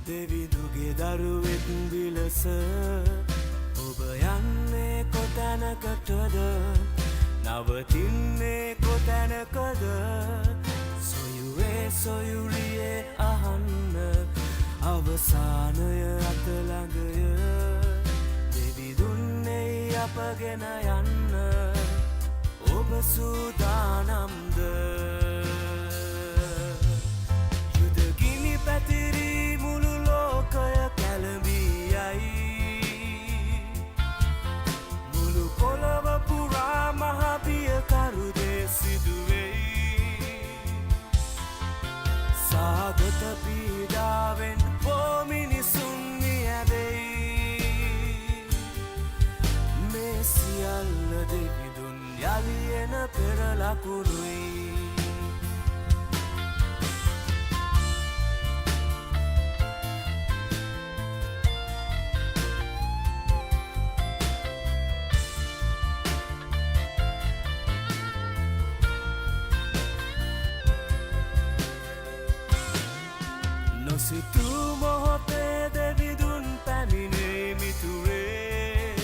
දෙවිදුගේ දරුවෙක් විලස ඔබ යන්නේ කොතැනකටද නවතින්නේ කොතැනකද සොයුවේ සොයුරියේ අහන්න අවසානය අතළඟය දෙවිදුන්නේ අපගෙන යන්න ඔබ සූදානම්ද යුදගිනි පැතිරී මුළු ලෝකය කැළඹියයි මුළු පොළොව පුරා මහපියකරුදේ සිදුවෙයි සාගත පීඩාවෙන් බෝ මිනිසුන් නියැවෙයි මේ සියල්ල දෙවිදුන් යලියන පෙර ලකුණුයි නොසිතූ මොහොතේ දෙවිදුන් පැමිණේ මිතුරේ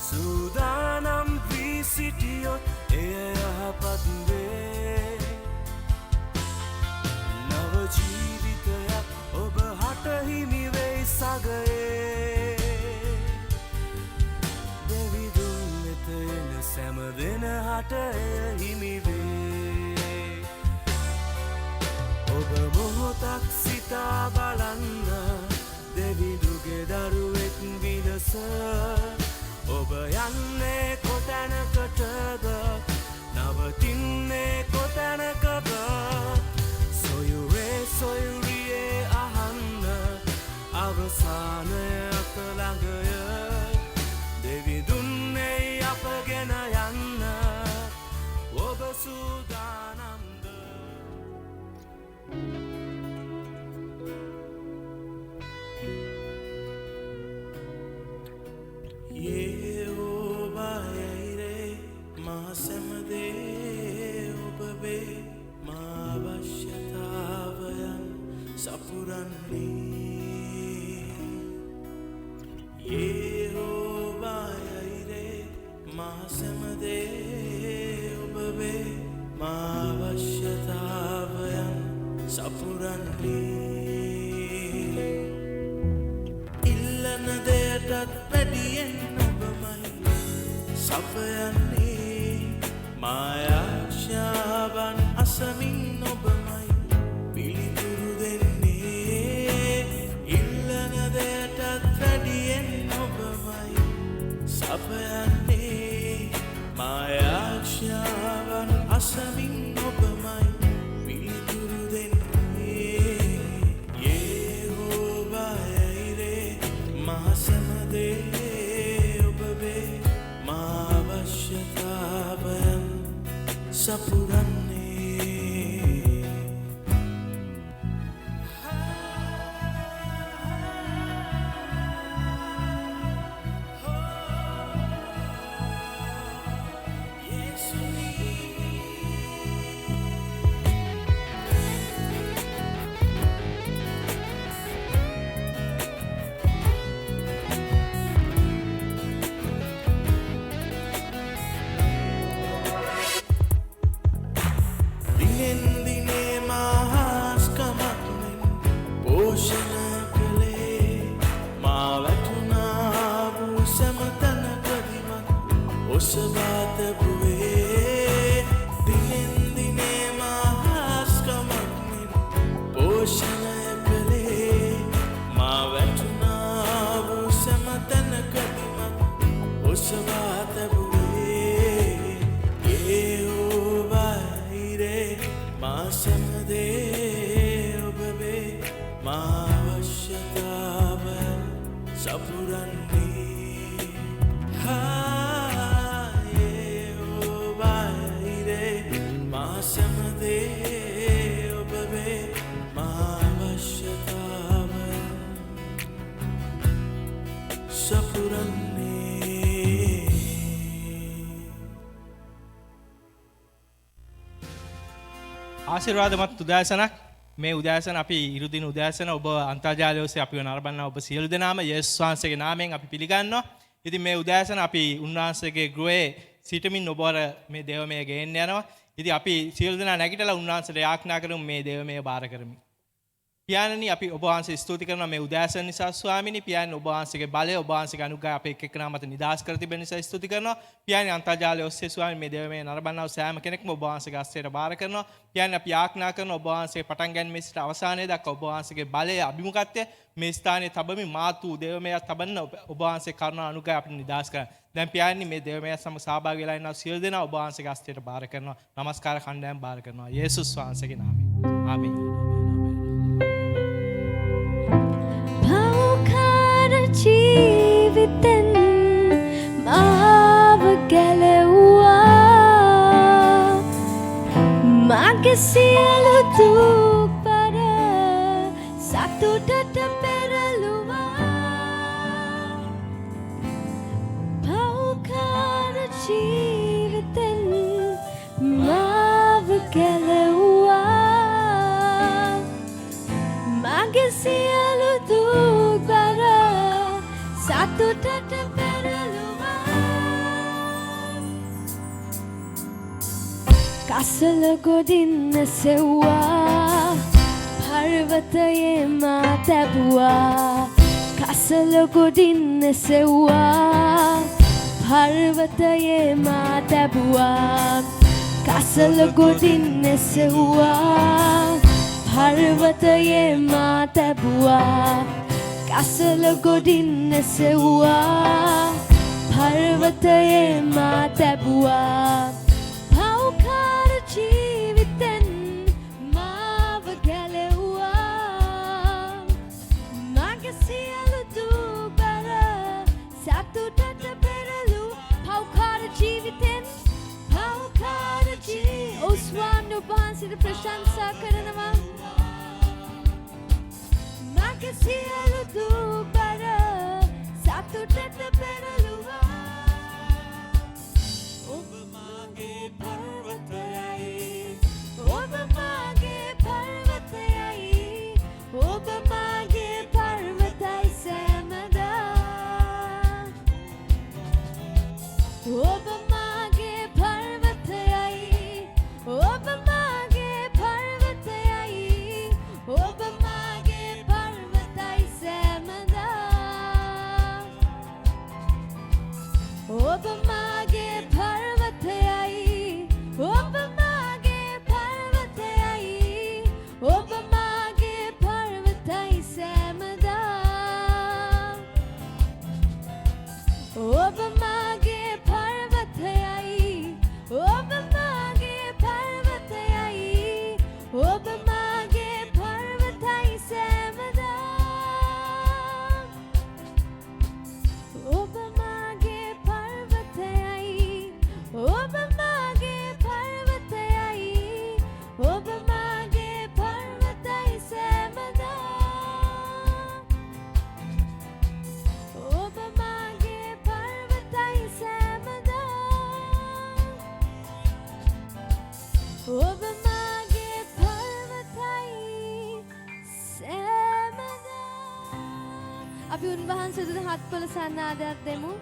සූදානම් වී සිටියොත් එය යහපත් වේ නව ජීවිතයක් ඔබ හට හිමි වෙයි සගයේ දෙවිදුන් වෙත එන සෑම දෙන හට එය හිමි වේ ඔබ මොහොතක් සිතා බලන්න දෙවිදුගේ දරුවෙක් විලස ඔබ යන්නේ කොතැනකටද නවතින්නේ කොතැනකද සොයුරේ සොයුරියේ අහන්න අවසානය අතළඟය දෙවිදුන්නේ අපගෙන යන්න ඔබ සූදානම්ද Yehova Jireh මාසැමදේ ඔබවේ මා අවශ්‍යතාවයන් සපුරන්නේ Yehova Jireh මාසැමදේ ඔබවේ මා අවශ්‍යතාවයන් සපුරන්නේ ඉල්ලන දෙයටත් වැඩියෙන් ඔබමයි සපයන්නේ මායාක්ෂාවන් අසමින් ඔබමයි පිළිතුරු දෙන්නේ ඉල්ලන දෙයටත් වැඩියෙන් ඔබමයි සපයන්නේ මායාක්ෂාවන් අසමින් ඔබමයි පිළිතුරු දෙන්නේ Yehova Jireh මාසැමදේ ඔබවේ මා අවශ්‍යතාවයන් සපුරන්නේ දිනෙන් දිනේ මහස්කමක්මෙන් පෝෂණ කළේ මා වැටුණා වූ සැමතැනකදිවත් ඔසවා තැබුවේ දිනෙන් දිනේ මහස්කමක්මෙන් පෝෂණය කළේ මා වැටුණා වූ සැමතැනකදිවත් ඔසවා තැබුවේ Yehova Jireh මාසැමදේ ඔබවේ මා අවශ්‍යතාවයන් සපුරන්නේ Yehova Jireh මාසැමදේ ඔබවේ මා අවශ්‍යතාවයන් සපුරන්නේ ආශිර්වාදමත් උදෑසනක් මේ උදෑසන අපි ඉරුදින උදෑසන ඔබ අන්තර්ජාලය ඔස්සේ අපිව නරඹන ඔබ සියලු දෙනාම යේසුස් වහන්සේගේ නාමයෙන් අපි පිළිගන්නවා. ඉතින් මේ උදෑසන අපි උන්වහන්සේගේ ගෘහයේ සිටමින් ඔබව මේ දේවමය ගෙන්න යනවා. ඉතින් අපි සියලු දෙනා නැගිටලා උන්වහන්සේට යාඥා කරමු මේ දේවමය බාර කරමු. පියාණනි අපි ඔබ වහන්සේ ස්තුති කරනවා මේ උදෑසන නිසා ස්වාමිනී. පියාණනි ඔබ වහන්සේගේ බලය ඔබ වහන්සේගේ අනුග්‍රහය අපේ එක් එක්කෙනා මත නිදාස් කර තිබෙන නිසා ස්තුති කරනවා. පියාණනි අන්තර්ජාලය ඔස්සේ ස්වාමිනී මේ දේවමය නරඹන්නව සෑම කෙනෙක්ම ඔබ වහන්සේගේ අස්තයට බාර කරනවා. පියාණනි අපි යාඥා කරනවා ඔබ වහන්සේ පටන් ගැනීම සිට අවසානයේ දක්වා ඔබ වහන්සේගේ බලය අභිමුඛත්වය මේ ස්ථානයේ තබමින් මාතු දේවමය තබන්න ඔබ වහන්සේ කරුණා අනුග්‍රහය අපිට නිදාස් කරන්න. දැන් පියාණනි මේ දේවමය සමග සහභාගී වෙලා ඉන්නා සියලු දෙනා ඔබ වහන්සේගේ අස්තයට බාර කරනවා. නමස්කාර කණ්ඩායම් බාර කරනවා. යේසුස් වහන්සේගේ නාමයෙන්. ආමේන්. ජීවිතෙන් මාව ගැලවුවා මගේ සියලු දුක් බර සතුටට පෙරළුවා පෞකාර ජීවිතෙන් මාව ගැලවුවා මගේ සියලු දුක් බර සතුටට පෙරළුවා කසල ගොඩින් සෙව්වා පර්වතයේ මා තැබුවා කසල ගොඩින් සෙව්වා පර්වතයේ මා තැබුවා කසල ගොඩින් සෙව්වා පර්වතයේ මා තැබුවා කසල ගොඩින් සෙව්වා පර්වතයේ මා තැබුවා පෞකාර ජීවිතෙන් මාව ගැලවුවා මගේ සියලු දුක් බර සතුටට පෙරළු පෞකාර ජීවිතෙන් පෞකාර ඔස්වාන් ඔබවහන්සේට ප්‍රශංසා කරනවා මගේ සියලු දුක් බර සතුටට පෙරළුවා ඔබ මාගේ පර්වතයයි ඔබ මාගේ පර්වතයයි ඔබ මාගේ පර්වතයි සෑමදා ඔබ මාගේ පර්වතයයි ඔබ මාගේ පර්වතයයි ඔබ මාගේ පර්වතයි සෑමදා ඔබ මාගේ පර්වතයයි ඔබ මාගේ පර්වතයයි ඔබ මාගේ පර්වතයි සෑමදා ඔබ මාගේ පර්වතයයි ඔබ මාගේ පර්වතයයි ඔබ මාගේ පර්වතයි සෑමදා ඔබ මාගේ පර්වතයයි ඔබ මාගේ පර්වතයයි ඔබ මාගේ පර්වතයි සෑමදා ඔබ මාගේ පර්වතයි සෑමදා ඔබ මාගේ පර්වතයි සෑමදා අපි උන්වහන්සේට හත්පොළ සන්නාදයක් දෙමු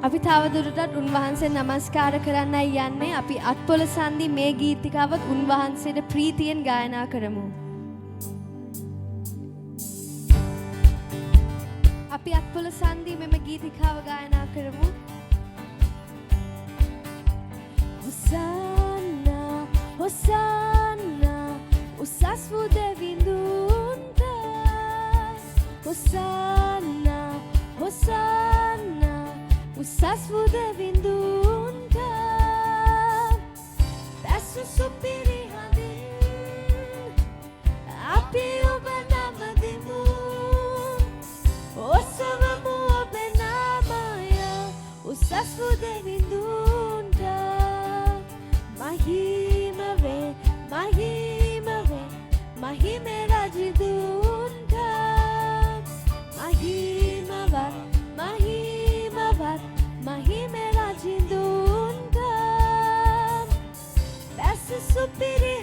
අපි තවදුරටත් උන්වහන්සේ නමස්කාර කරන්නයි යන්නේ අපි අත්පොළ සන්ධි මේ ගීතිකාවත් උන්වහන්සේට ප්‍රීතියෙන් ගායනා කරමු අපි අත්පොළ සන්ධි මෙම ගීතිකාව ගායනා කරමු හොසන්නා හොසන්නා උසස් වූ දෙවිඳුන්ට හොසන්නා හොසන්නා උසස් වූ දෙවිඳුන්ට පැසු සුපිරි හඳින් අපි ඔබ නමදිමු ඔසවමු ඔබ නාමය උසස් වූ දෙවිඳුන්ට මහිම වේ මහිම වේ මහිමේ රජදුන්ට මහිමවත් මහිමවත් මහිමේ රජදුන්ට පැස සුපිරි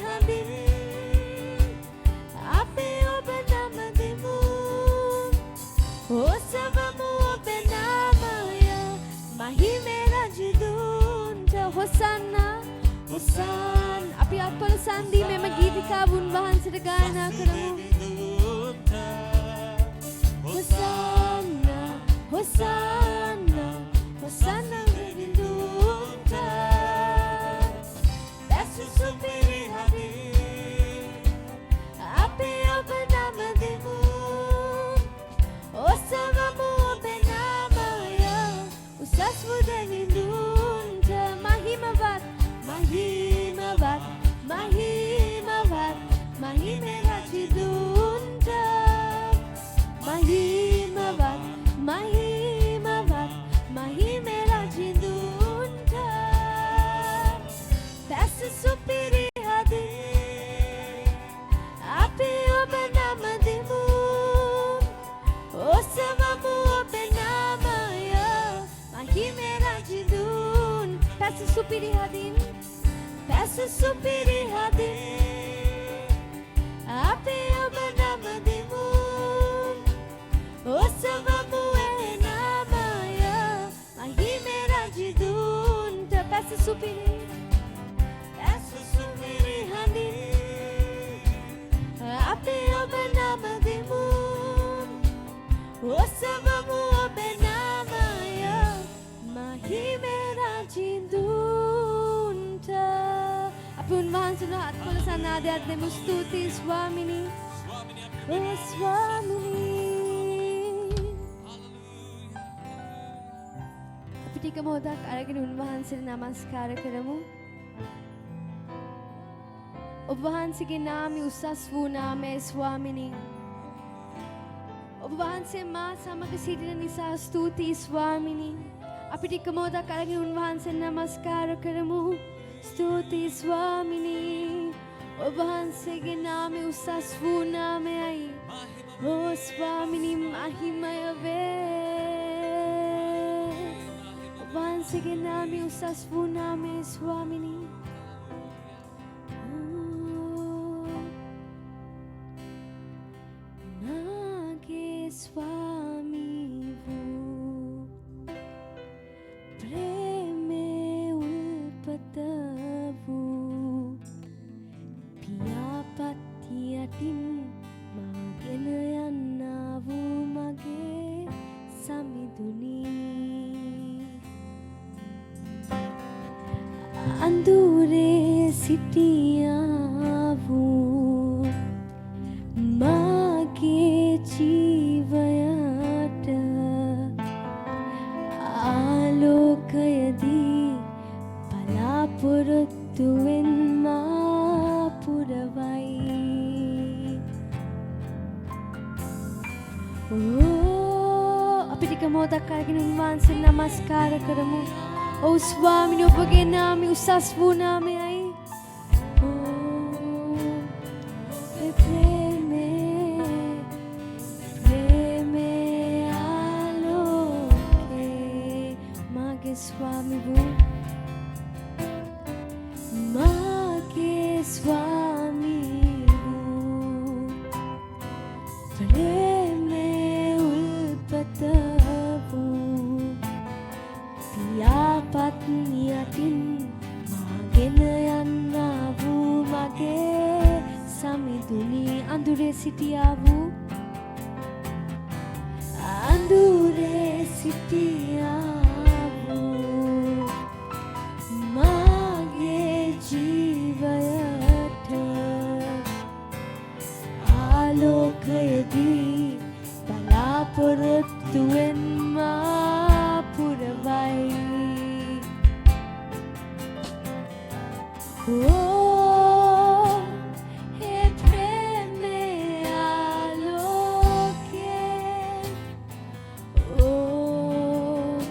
සුපිරි හදින් පැස සුපිරි හදින් අපේ ඔබ නම දෙමු ඔසවමු ඒ නාමය මහිමේ රජදුන්ට පැස සුපිරි හදින් අපේ ඔබ නම දෙමු ඔසවමු ඔබේ නාමය මහිමේ රජදුන්ට අපි උන්වහන්සේට අත්කොල සනාදයක් දෙමු ස්තුතියි ස්වාමිනී ඕ ස්වාමිනී අපි ටික මොහොතක් අරගෙන උන්වහන්සේට නමස්කාර කරමු ඔබ වහන්සේගේ නාමය උසස් වූ නාමය ස්වාමිනී ඔබ වහන්සේ මා සමග සිටින නිසා ස්තුතියි ස්වාමිනී අපි ටික මොහොතක් අරගෙන උන්වහන්සේට නමස්කාර කරමු ස්තුතියි ස්වාමිනී ඔබ වහන්සේගේ නාමය උසස් වූ නාමයයි ඕ ස්වාමිනී මහිමය වේ ඔබ වහන්සේගේ නාමය උසස් වූ නාමය ස්වාමිනී स्वामी वो प्रेमे उल्पत वो पिया पत्तियटिन माගෙන යන්නවු මගේ සමිඳුනි අඳුරේ සිටියාවු මාගේ ජීවයට ආලෝකයදී බලාපොරොත්තුවෙන් මා පුරවයි අපි ටික මොහොතක් අරගෙන උන්වහන්සේට නමස්කාර කරමු ඔව් ස්වාමිනී ඔබගේ නාමය උසස් වූ නාමයයි स्वामी वो माँ के स्वामी वो प्रेमे उल्पत वो पिया पत्नियटिन माගෙන යන්නවු මගේ සමිඳුනි අඳුරේ සිටියාවු අඳුරේ සිටියා ආලෝකයදී බලාපොරොත්තුවෙන් මා පුරවයි ඕ හේ ප්‍රේමේ ආලෝකේ ඕ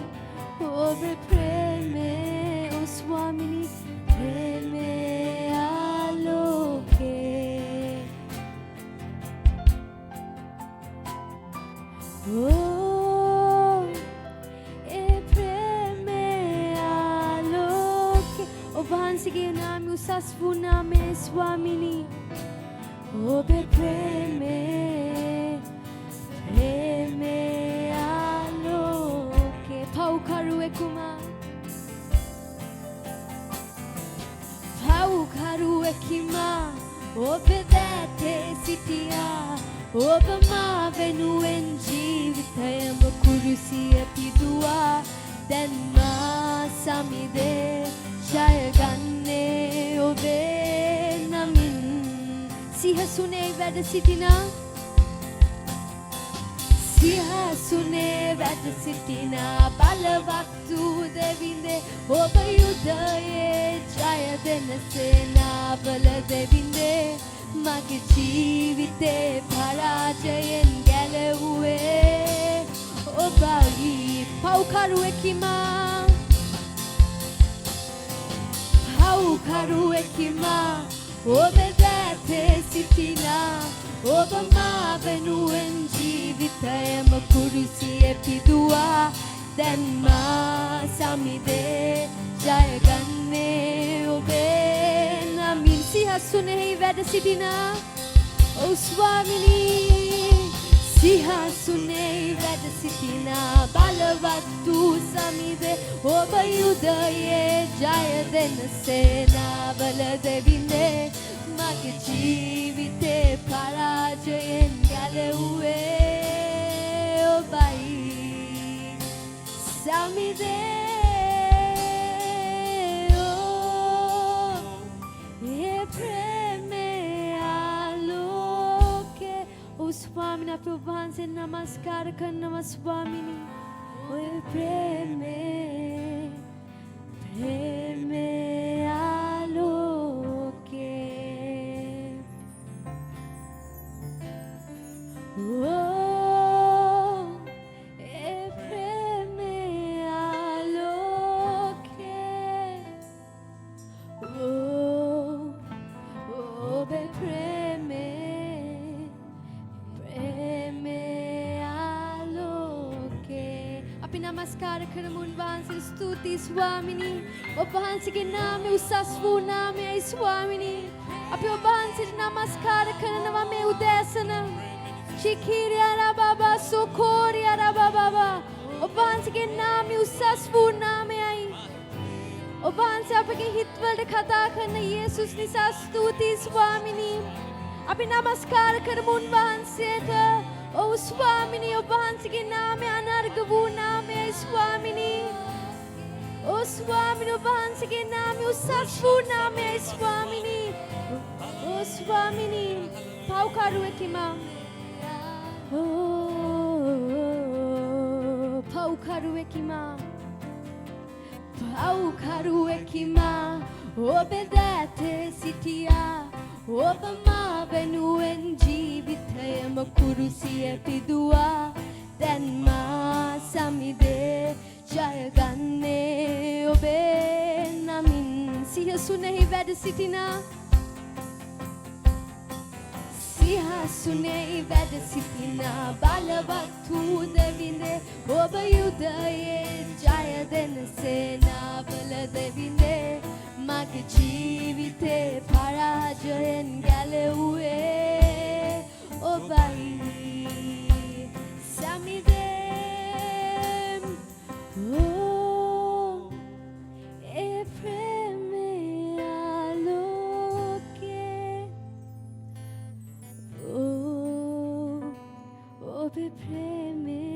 ඔබේ ප්‍රේමේ ඕ ස්වාමිනී ප්‍රේමේ ආලෝකේ Oh, e preme aloke ඔබ වහන්සේගේ නාමය උසස් වූ නාමය ස්වාමිනී ඔබේ ප්‍රේමේ ආලෝකේ පව්කරුවෙකුමා ඔබ දැතේ සිටියා ඔබ මා වෙනුවෙන් ජීවිතයම කුරුසිය පිදුවා දැන් මා සමිදේ ජයගන්නේ ඔබේ නමින් සිහසුනේ වැඩ සිටිනා බලවත් වූ දෙවිඳේ ඔබ යුද්ධයේ ජය දෙන සේනාවල දෙවිඳේ මගේ ජීවිතේ පරාජයෙන් ගැලවුවේ ඔබයි පව්කරුවෙකුමා ඔබ දැතේ සිටිනා ඔබ මා වෙනුවෙන් ජීවිතයම කුරුසියේ පිදුවා දැන් මා සමිදේ ජයගන්නේ ඔබේ නමින් සිහසුනෙහි වැඩ සිටින ඔව් ස්වාමිනී සිහසුනෙහි වැඩ සිටින බලවත් වූ සමිඳේ ඔබ යුදයේ ජය දෙන සේනාවල දෙවිඳේ මගේ ජීවිතේ පරාජයෙන් ගැලවුවේ ඔබයි සමිඳේ ස්වාමින අප වහන්සේ නමස්කාර කරනවා ස්වාමිනී ඔය ප්‍රේමේ ආලෝකේ ඒ ප්‍රේමේ ආලෝකේ ඔබේ නමස්කාර කරමු උන්වහන්සේ ස්තුතියි ස්වාමිනී ඔබ වහන්සේගේ නාමය උසස් වූ නාමයයි ස්වාමිනී අපි ඔබ වහන්සේට නමස්කාර කරනවා මේ උදෑසන චිකිරියා බබා සෝකෝරියා බබා ඔබ වහන්සේගේ නාමය උසස් වූ නාමයයි ඔබ වහන්සේ අපගේ හිත්වලට කතා කරන යේසුස් නිසා ස්තුතියි ස්වාමිනී අපි නමස්කාර කරමු උන්වහන්සේට ඔව් ස්වාමිනී ඔබ වහන්සේගේ නාමය අනර්ග වූ නාමයයි ස්වාමිනී ඔව් ස්වාමිනී ඔබ වහන්සේගේ නාමය උසස් වූ නාමයයි ස්වාමිනී ඔව් ස්වාමිනී පව්කරුවෙකිමා පව්කරුවෙකිමා ඔබ දැතේ සිටියා ඔබ මා වෙනුවෙන් ජීවිතයම කුරුසිය පිදුවා දැන් මා සමිදේ ජයගන්නේ ඔබේ නමින් සිහසුනෙහි වැඩ සිටින සිහසුනෙහි වැඩ සිටින බලවත් වූ දෙවිඳේ ඔබ යුදයේ ජය දෙන සේනාවල දෙවිඳේ මගේ ජීවිතේ පරාජයෙන් ගැලවුවේ ඔබයි සමිදේ ඒ ප්‍රේමේ ආලෝකේ ඔබේ ප්‍රේමේ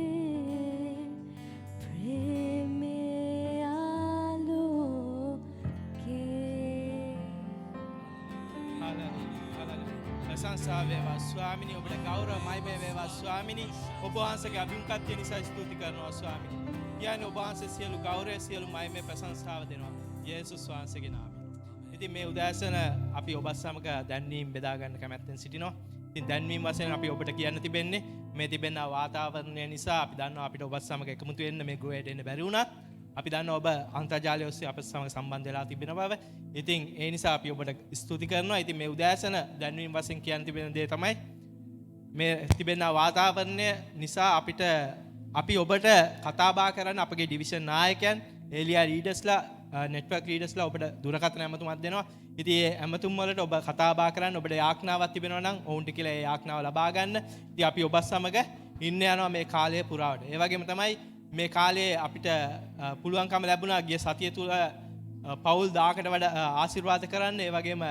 ප්‍රශංසා වේවා ස්වාමිනී ඔබට ගෞරව මහිමය වේවා ස්වාමිනී ඔබ වහන්සේගේ අභිමුඛත්වය නිසා ස්තුති කරනවා ස්වාමිනී. කියන්නේ ඔබ වහන්සේ සියලු ගෞරවය සියලු මහිමය ප්‍රශංසාව දෙනවා යේසුස් වහන්සේගේ නාමයෙන්. ඉතින් මේ උදෑසන අපි ඔබත් සමග දැන්වීම බෙදා ගන්න කැමැත්තෙන් සිටිනවා. ඉතින් දැන්වීම වශයෙන් අපි ඔබට කියන්න තිබෙන්නේ මේ තිබෙන වාතාවරණය නිසා අපි දන්නවා අපිට ඔබත් සමග එකමුතු වෙන්න මේ ගෘහයට එන්න බැරි වුණත් අපි දන්නවා ඔබ අන්තර්ජාලය ඔස්සේ අපත් සමග සම්බන්ධ වෙලා තිබෙන බව. ඉතින් ඒ නිසා අපි ඔබට ස්තුති කරනවා. ඉතින් මේ උදෑසන දැන්වීම වශයෙන් කියන්න තිබෙන දේ තමයි මේ තිබෙන වාතාවරණය නිසා අපි ඔබට කතා බහ කරන්න අපගේ ඩිවිෂන් නායකයන් එලියා ලීඩර්ස්ලා නෙට්වර්ක් ලීඩර්ස්ලා ඔබට දුරකථන ඇමතුමක් දෙනවා. ඉතින් ඒ ඇමතුම් වලට ඔබ කතා බහ කරන්න ඔබට යාඥාවක් තිබෙනවා නම් ඔවුන්ට කියලා ඒ යාඥාව ලබා ගන්න. ඉතින් අපි ඔබත් සමග ඉන්න යනවා මේ කාලය පුරාවට. ඒ වගේම තමයි මේ කාලේ අපිට පුළුවන්කම ලැබුණා ගිය සතිය තුල පවුල් 10කට වඩා ආශිර්වාද කරන්න. ඒ වගේම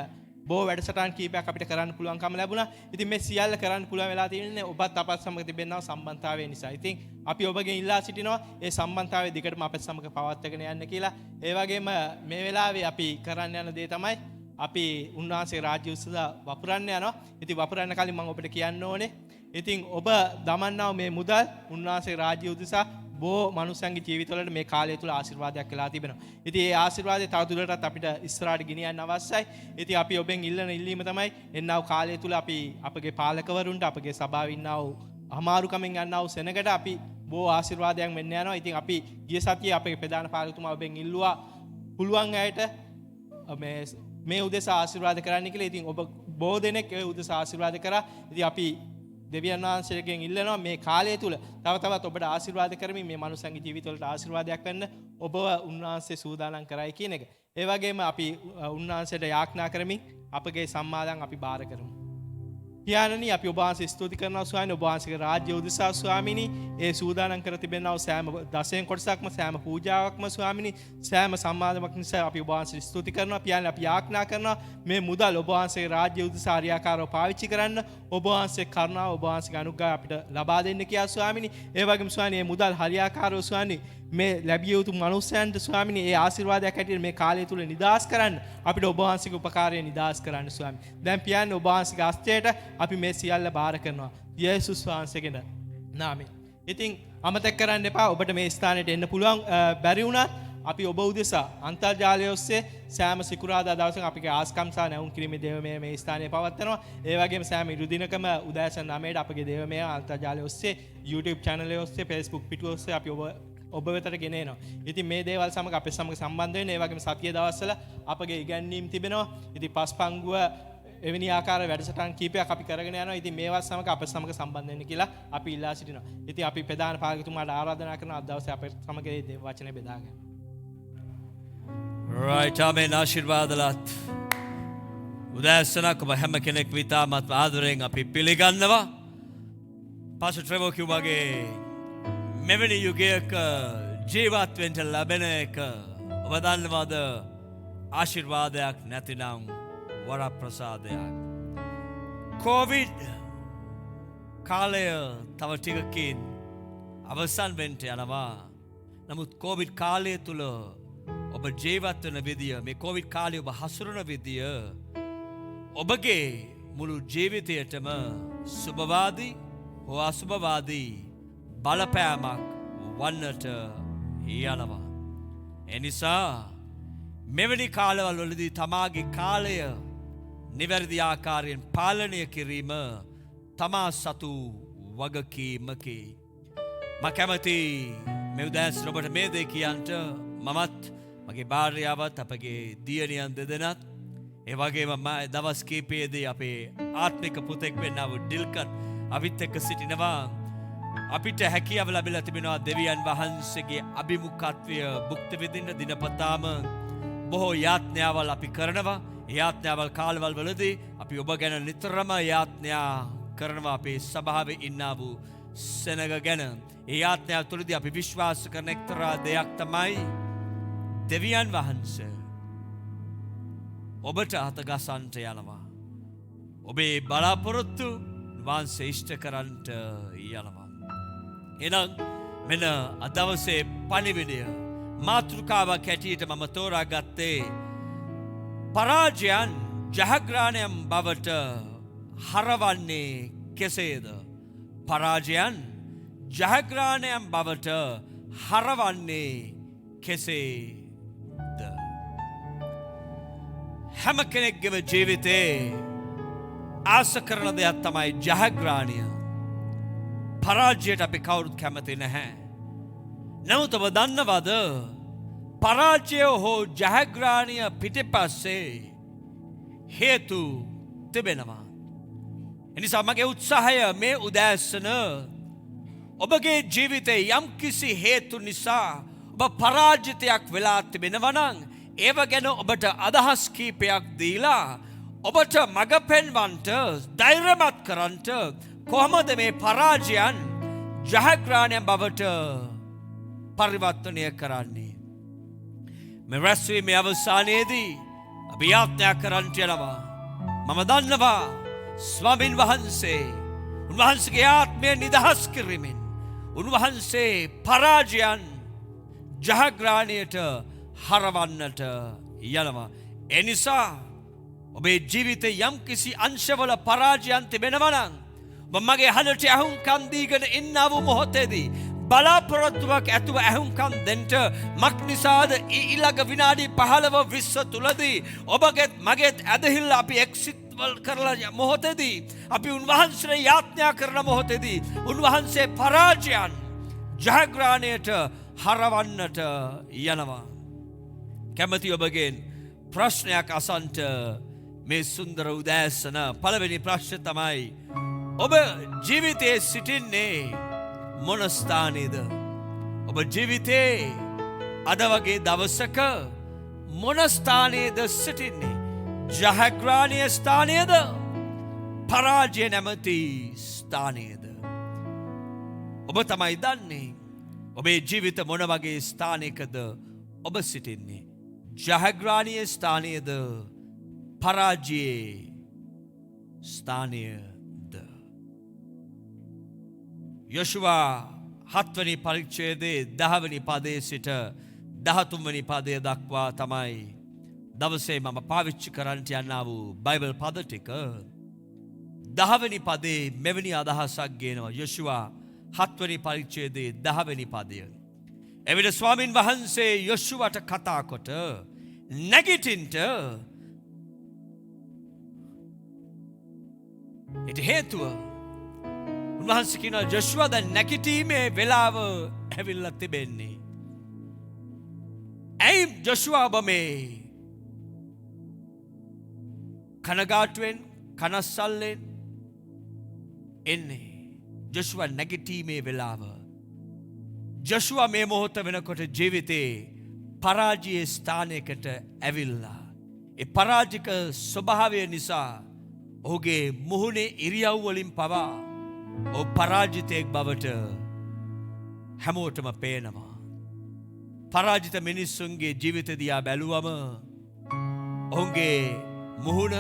බොහෝ වැඩසටහන් කීපයක් අපිට කරන්න පුළුවන්කම ලැබුණා. ඉතින් මේ සියල්ල කරන්න පුළුවන් වෙලා තියෙන්නේ ඔබත් අපත් සමග තිබෙනා සම්බන්ධතාවය නිසා. ඉතින් අපි ඔබගෙන් ඉල්ලා සිටිනවා ඒ සම්බන්ධතාවය දිගටම අපත් සමග පවත්වාගෙන යන්න කියලා. ඒ වගේම මේ වෙලාවේ අපි කරන්න යන දේ තමයි අපි උන්වහන්සේ රාජ්‍ය උත්සව වපුරන්න යනවා. ඉතින් වපුරන්න කලින් මම ඔබට කියන්න ඕනේ. ඉතින් ඔබ දමන්නා මේ මුදල් උන්වහන්සේ රාජ්‍ය උදෙසා බොහෝ මනුස්සයන්ගේ ජීවිතවලට මේ කාලය තුල ආශිර්වාදයක් වෙලා තිබෙනවා. ඉතින් ඒ ආශිර්වාදය තවදුරටත් අපිට ඉස්සරහට ගෙනියන්න අවශ්‍යයි. ඉතින් අපි ඔබෙන් ඉල්ලන ඉල්ලීම තමයි එන්නව කාලය තුල අපි අපගේ පාලකවරුන්ට අපගේ සභාවේ ඉන්නව අමාරුකමින් යන්නව සෙනගට අපි බොහෝ ආශිර්වාදයක් වෙන්න යනවා. ඉතින් අපි ගිය සතියේ අපේ ප්‍රධාන පාලකතුමා ඔබෙන් ඉල්ලුවා පුළුවන් අයට මේ උදෙසා ආශිර්වාද කරන්න කියලා. ඉතින් ඔබ බොහෝ දෙනෙක් ඒ උදෙසා ආශිර්වාද කරා. ඉතින් අපි දෙවියන් වහන්සේගෙන් ඉල්ලනවා මේ කාලය තුල තව තවත් ඔබට ආශිර්වාද කරමින් මේ මනුස්සයන්ගේ ජීවිතවලට ආශිර්වාදයක් වෙන්න ඔබව උන්වහන්සේ සූදානම් කරයි කියන එක. ඒ වගේම අපි උන්වහන්සේට යාඥා කරමින් අපගේ සම්මාදන් අපි බාර කරමු. පියාණනි අපි ඔබ වහන්සේ ස්තුති කරනවා ස්වාමීනි ඔබ වහන්සේගේ රාජ්‍ය උදෙසා ස්වාමීනි ඒ සූදානම් කර තිබෙනා සෑම දසයෙන් කොටසක්ම සෑම පූජාවක්ම ස්වාමීනි සෑම සම්මාදමක් නිසා අපි ඔබ වහන්සේ ස්තුති කරනවා පියාණනි අපි යාඥා කරනවා මේ මුදල් ඔබ වහන්සේගේ රාජ්‍ය උදෙසා හරියාකාරව පාවිච්චි කරන්න ඔබ වහන්සේ කරුණාව ඔබ වහන්සේගේ අනුග්‍රහය අපිට ලබා දෙන්න කියලා ස්වාමීනි ඒ වගේම ස්වාමීනි මේ මුදල් හරියාකාරව ස්වාමීනි මේ ලැබිය යුතු මනුස්සයන්ට ස්වාමීනි ඒ ආශිර්වාදයක් හැටියට මේ කාලය තුල නිදාස් කරන්න අපිට ඔබ වහන්සේගේ උපකාරය නිදාස් කරන්න ස්වාමීනි. දැන් පියාණනි ඔබ වහන්සේගේ හස්තයට අපි මේ සියල්ල බාර කරනවා. යේසුස් වහන්සේගේ නාමයෙන්. ඉතින් අමතක කරන්න එපා ඔබට මේ ස්ථානෙට එන්න පුළුවන් බැරි වුණත් අපි ඔබ උදෙසා අන්තර්ජාලය ඔස්සේ සෑම සිකුරාදා දවසක අපගේ ආස්කම් සහ නැවුම් කිරීමේ දේවමය මේ ස්ථානයේ පවත්වනවා. ඒ වගේම සෑම ඉරු දිනකම උදෑසන 9ට අපගේ දේවමය අන්තර්ජාලය ඔස්සේ YouTube channel ඔස්සේ Facebook පිටුව ඔස්සේ අපි ඔබ වෙතට ගෙන එනවා. ඉතින් මේ දේවල් සමග අපේ සමග සම්බන්ධ වෙන්න. ඒ වගේම සතිය දවස්වල අපගේ ඉගැන්වීම් තිබෙනවා. ඉතින් පස්පංගුව එවැනි ආකාර වැඩසටහන් කීපයක් අපි කරගෙන යනවා. ඉතින් මේවත් සමග අපේ සමග සම්බන්ධ වෙන්න කියලා අපි ඉල්ලා සිටිනවා. ඉතින් අපි ප්‍රධාන පාලකතුමාට ආරාධනා කරනවා අද දවසේ අපේ සමග මේ වචනේ බෙදා ගන්න. Right, amen. ආශිර්වාදලත්. උදෑසනක් ඔබ හැම කෙනෙක් විතාමත් ආදරයෙන් අපි පිළිගන්නවා. පාස්ටර් ට්‍රෙවර් කිව්වාගේ මෙවැනි යුගයක ජීවත් වෙන්න ලැබෙන එක ඔබ දන්නවද ආශිර්වාදයක් නැතිනම් වරප්‍රසාදයක්. කොවිඩ් කාලය තව ටිකකින් අවසන් වෙන්න යනවා. නමුත් කොවිඩ් කාලය තුල ඔබ ජීවත් වෙන විදිය මේ කොවිඩ් කාලේ ඔබ හසුරන විදිය ඔබගේ මුළු ජීවිතයටම සුබවාදී හෝ අසුබවාදී බලපෑමක් වන්නට යනවා. එනිසා මෙවැනි කාලවල වලදී තමාගේ කාලය නිවැරදි ආකාරයෙන් පාලනය කිරීම තමා සතු වගකීමකි. මම කැමති මේ උදෑසන ඔබට මේ දේ කියන්ට මමත් මගේ භාර්යාවත් අපගේ දියණියන් දෙදෙනත් ඒ වගේම දවස් කීපයේදී අපේ ආත්මික පුතෙක් වෙන්නා වූ ඩිල්කන් අපිත් එක්ක සිටිනවා. අපිට හැකියාව ලැබිලා තිබෙනවා දෙවියන් වහන්සේගේ අභිමුඛත්වය භුක්ති විඳින්න දිනපතාම බොහෝ යාඥාවල් අපි කරනවා. යාඥාවල් කාලවල වලදී අපි ඔබ ගැන නිතරම යාඥා කරනවා අපේ සභාවේ ඉන්නා වූ සෙනග ගැන. ඒ යාඥාව තුළදී අපි විශ්වාස කරන එක්තරා දෙයක් තමයි දෙවියන් වහන්සේ ඔබට අතගසන්ට යනවා. ඔබේ බලාපොරොත්තු වහන්සේ ඉෂ්ට කරන්නට යනවා. එහෙනම් මෙන්න අද දවසේ පණිවිඩය මාතෘකාවක් හැටියට මම තෝරාගත්තේ පරාජයන් ජයග්‍රහණයන් බවට හරවන්නේ කෙසේද? පරාජයන් ජයග්‍රහණයන් බවට හරවන්නේ කෙසේද? හැම කෙනෙක්ගේම ජීවිතේ ආස කරන දෙයක් තමයි ජයග්‍රහණය. පරාජයට අපි කවුරුත් කැමති නැහැ. නමුත් ඔබ දන්නවද පරාජය හෝ ජයග්‍රහණය පිටිපස්සේ හේතු තිබෙනවා. එනිසා මගේ උත්සාහය මේ උදෑසන ඔබගේ ජීවිතේ යම් කිසි හේතු නිසා ඔබ පරාජිතයක් වෙලා තිබෙනවා නම් ඒව ගැන ඔබට අදහස් කීපයක් දීලා ඔබට මඟ පෙන්වන්නට ධෛර්යමත් කරන්නට කොහොමද මේ පරාජයන් ජයග්‍රහණයන් බවට පරිවර්තනය කරන්නේ? මේ රැස්වීමේ අවසානයේදී අපි යාඥා කරන්නට යනවා. මම දන්නවා ස්වාමින් වහන්සේ උන්වහන්සේගේ ආත්මය නිදහස් කිරීමෙන් උන්වහන්සේ පරාජයන් ජයග්‍රහණයට හරවන්නට යනවා. එනිසා ඔබේ ජීවිතේ යම් කිසි අංශවල පරාජයන් තිබෙනවා නම් ඔබ මගේ හඬට ඇහුම්කන් දීගෙන ඉන්නා වූ මොහොතේදී බලාපොරොත්තුවක් ඇතුව ඇහුම්කන් දෙන්න මක් නිසාද ඊළඟ විනාඩි 15-20 තුලදී ඔබගෙත් මගෙත් ඇදහිල්ල අපි එක්සිට් කරලා මොහොතේදී අපි උන්වහන්සේට යාඥා කරන මොහොතේදී උන්වහන්සේ පරාජයන් ජයග්‍රහණයට හරවන්නට යනවා. කැමති ඔබගෙන් ප්‍රශ්නයක් අසන්ට මේ සුන්දර උදෑසන පළවෙනි ප්‍රශ්නේ තමයි ඔබ ජීවිතයේ සිටින්නේ මොන ස්ථානයේද? ඔබ ජීවිතේ අද වගේ දවසක මොන ස්ථානයේද සිටින්නේ? ජයග්‍රහණීය ස්ථානයේද? පරාජය නැමැති ස්ථානයේද? ඔබ තමයි දන්නේ ඔබේ ජීවිත මොන වගේ ස්ථානයකද ඔබ සිටින්නේ? ජයග්‍රහණීය ස්ථානයේද? පරාජයේ ස්ථානයේද? යොෂුවා 7 වෙනි පරිච්ඡේදයේ 10 වෙනි පදයේ සිට 13 වෙනි පදය දක්වා තමයි දවසේ මම පාවිච්චි කරන්නට යන්නා වූ බයිබල් පද ටික. 10 වෙනි පදේ මෙවැනි අදහසක් ගේනවා. යොෂුවා 7 වෙනි පරිච්ඡේදයේ 10 වෙනි පදය. එවිට ස්වාමින් වහන්සේ යොෂුවට කතා කොට නැගිටින්ට ඊට හේතුව උන්වහන්සේ කියනවා ජොෂුවා දැන් නැගිටීමේ වෙලාව ඇවිල්ලා තිබෙන්නේ. ඇයි ජොෂුවා ඔබ මේ කනගාටුවෙන් කනස්සල්ලෙන් එන්නේ? ජොෂුවා නැගිටීමේ වෙලාව. ජොෂුවා මේ මොහොත වෙනකොට ජීවිතේ පරාජයේ ස්ථානයකට ඇවිල්ලා. ඒ පරාජික ස්වභාවය නිසා ඔහුගේ මුහුණේ ඉරියව් වලින් පවා ඔහු පරාජිතයෙක් බවට හැමෝටම පේනවා. පරාජිත මිනිස්සුන්ගේ ජීවිත දිහා බැලුවම ඔවුන්ගේ මුහුණ,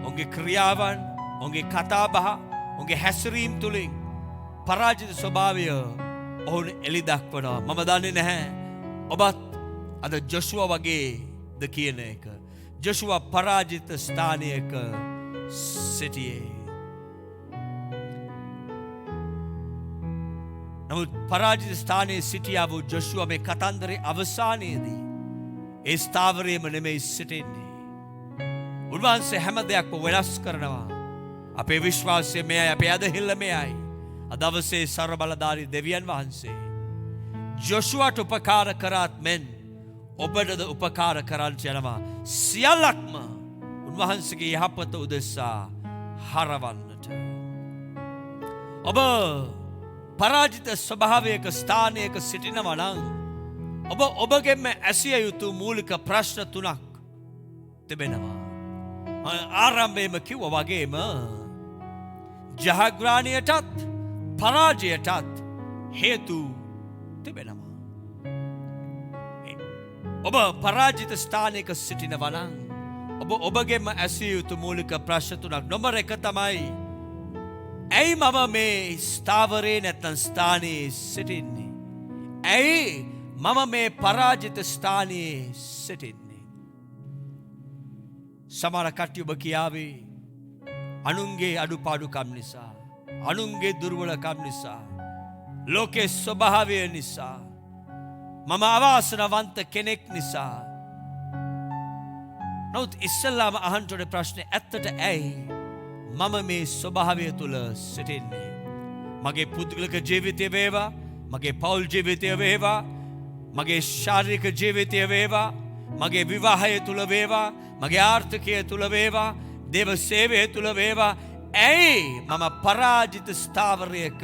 ඔවුන්ගේ ක්‍රියාවන්, ඔවුන්ගේ කතාබහ, ඔවුන්ගේ හැසිරීම් තුලින් පරාජිත ස්වභාවය ඔවුන් එලි දක්වනවා. මම දන්නේ නැහැ ඔබත් අද ජොෂුවා වගේද කියන එක. ජොෂුවා පරාජිත ස්ථානයක සිටියේ. නමුත් පරාජිත ස්ථානයේ සිටියා වූ ජොෂුවා මේ කතන්දරේ අවසානයේදී ඒ ස්ථාවරයේම නෙමෙයි සිටින්නේ. උන්වහන්සේ හැම දෙයක්ම වෙනස් කරනවා. අපේ විශ්වාසය මෙයයි, අපේ අදහිල්ල මෙයයි. අද දවසේ ਸਰව බලධාරී දෙවියන් වහන්සේ ජොෂුවාට උපකාර කරාත් මෙන් ඔබටද උපකාර කරන්න යනවා. සියල්ලක්ම උන්වහන්සේගේ යහපත උදෙසා හරවන්නට. ඔබ පරාජිත ස්වභාවයක ස්ථානයක සිටිනවා නම් ඔබගෙන්ම ඇසිය යුතු මූලික ප්‍රශ්න 3ක් තිබෙනවා. ආරම්භයේම කිව්වා වගේම ජයග්‍රහණයටත් පරාජයටත් හේතු තිබෙනවා. ඔබ පරාජිත ස්ථානයක සිටිනවා නම් ඔබගෙන්ම ඇසිය යුතු මූලික ප්‍රශ්න 3ක්. නම්බර් 1 තමයි ඇයි මම මේ ස්ථාවරේ නැත්නම් ස්ථානයේ සිටින්නේ? ඇයි මම මේ පරාජිත ස්ථානයේ සිටින්නේ? සමහර කට්ටිය ඔබ කියාවේ අනුන්ගේ අඩුපාඩුකම් නිසා, අනුන්ගේ දුර්වලකම් නිසා, ලෝකේ ස්වභාවය නිසා, මම අවාසනාවන්ත කෙනෙක් නිසා. නමුත් ඉස්සෙල්ලාම අහන්න ඕනේ ප්‍රශ්නේ ඇත්තට ඇයි මම මේ ස්වභාවය තුල සිටින්නේ? මගේ පුද්ගලික ජීවිතය වේවා, මගේ පෞල් ජීවිතය වේවා, මගේ ශාරීරික ජීවිතය වේවා, මගේ විවාහය තුල වේවා, මගේ ආර්ථිකය තුල වේවා, දේව සේවය තුල වේවා, ඇයි මම පරාජිත ස්ථාවරයක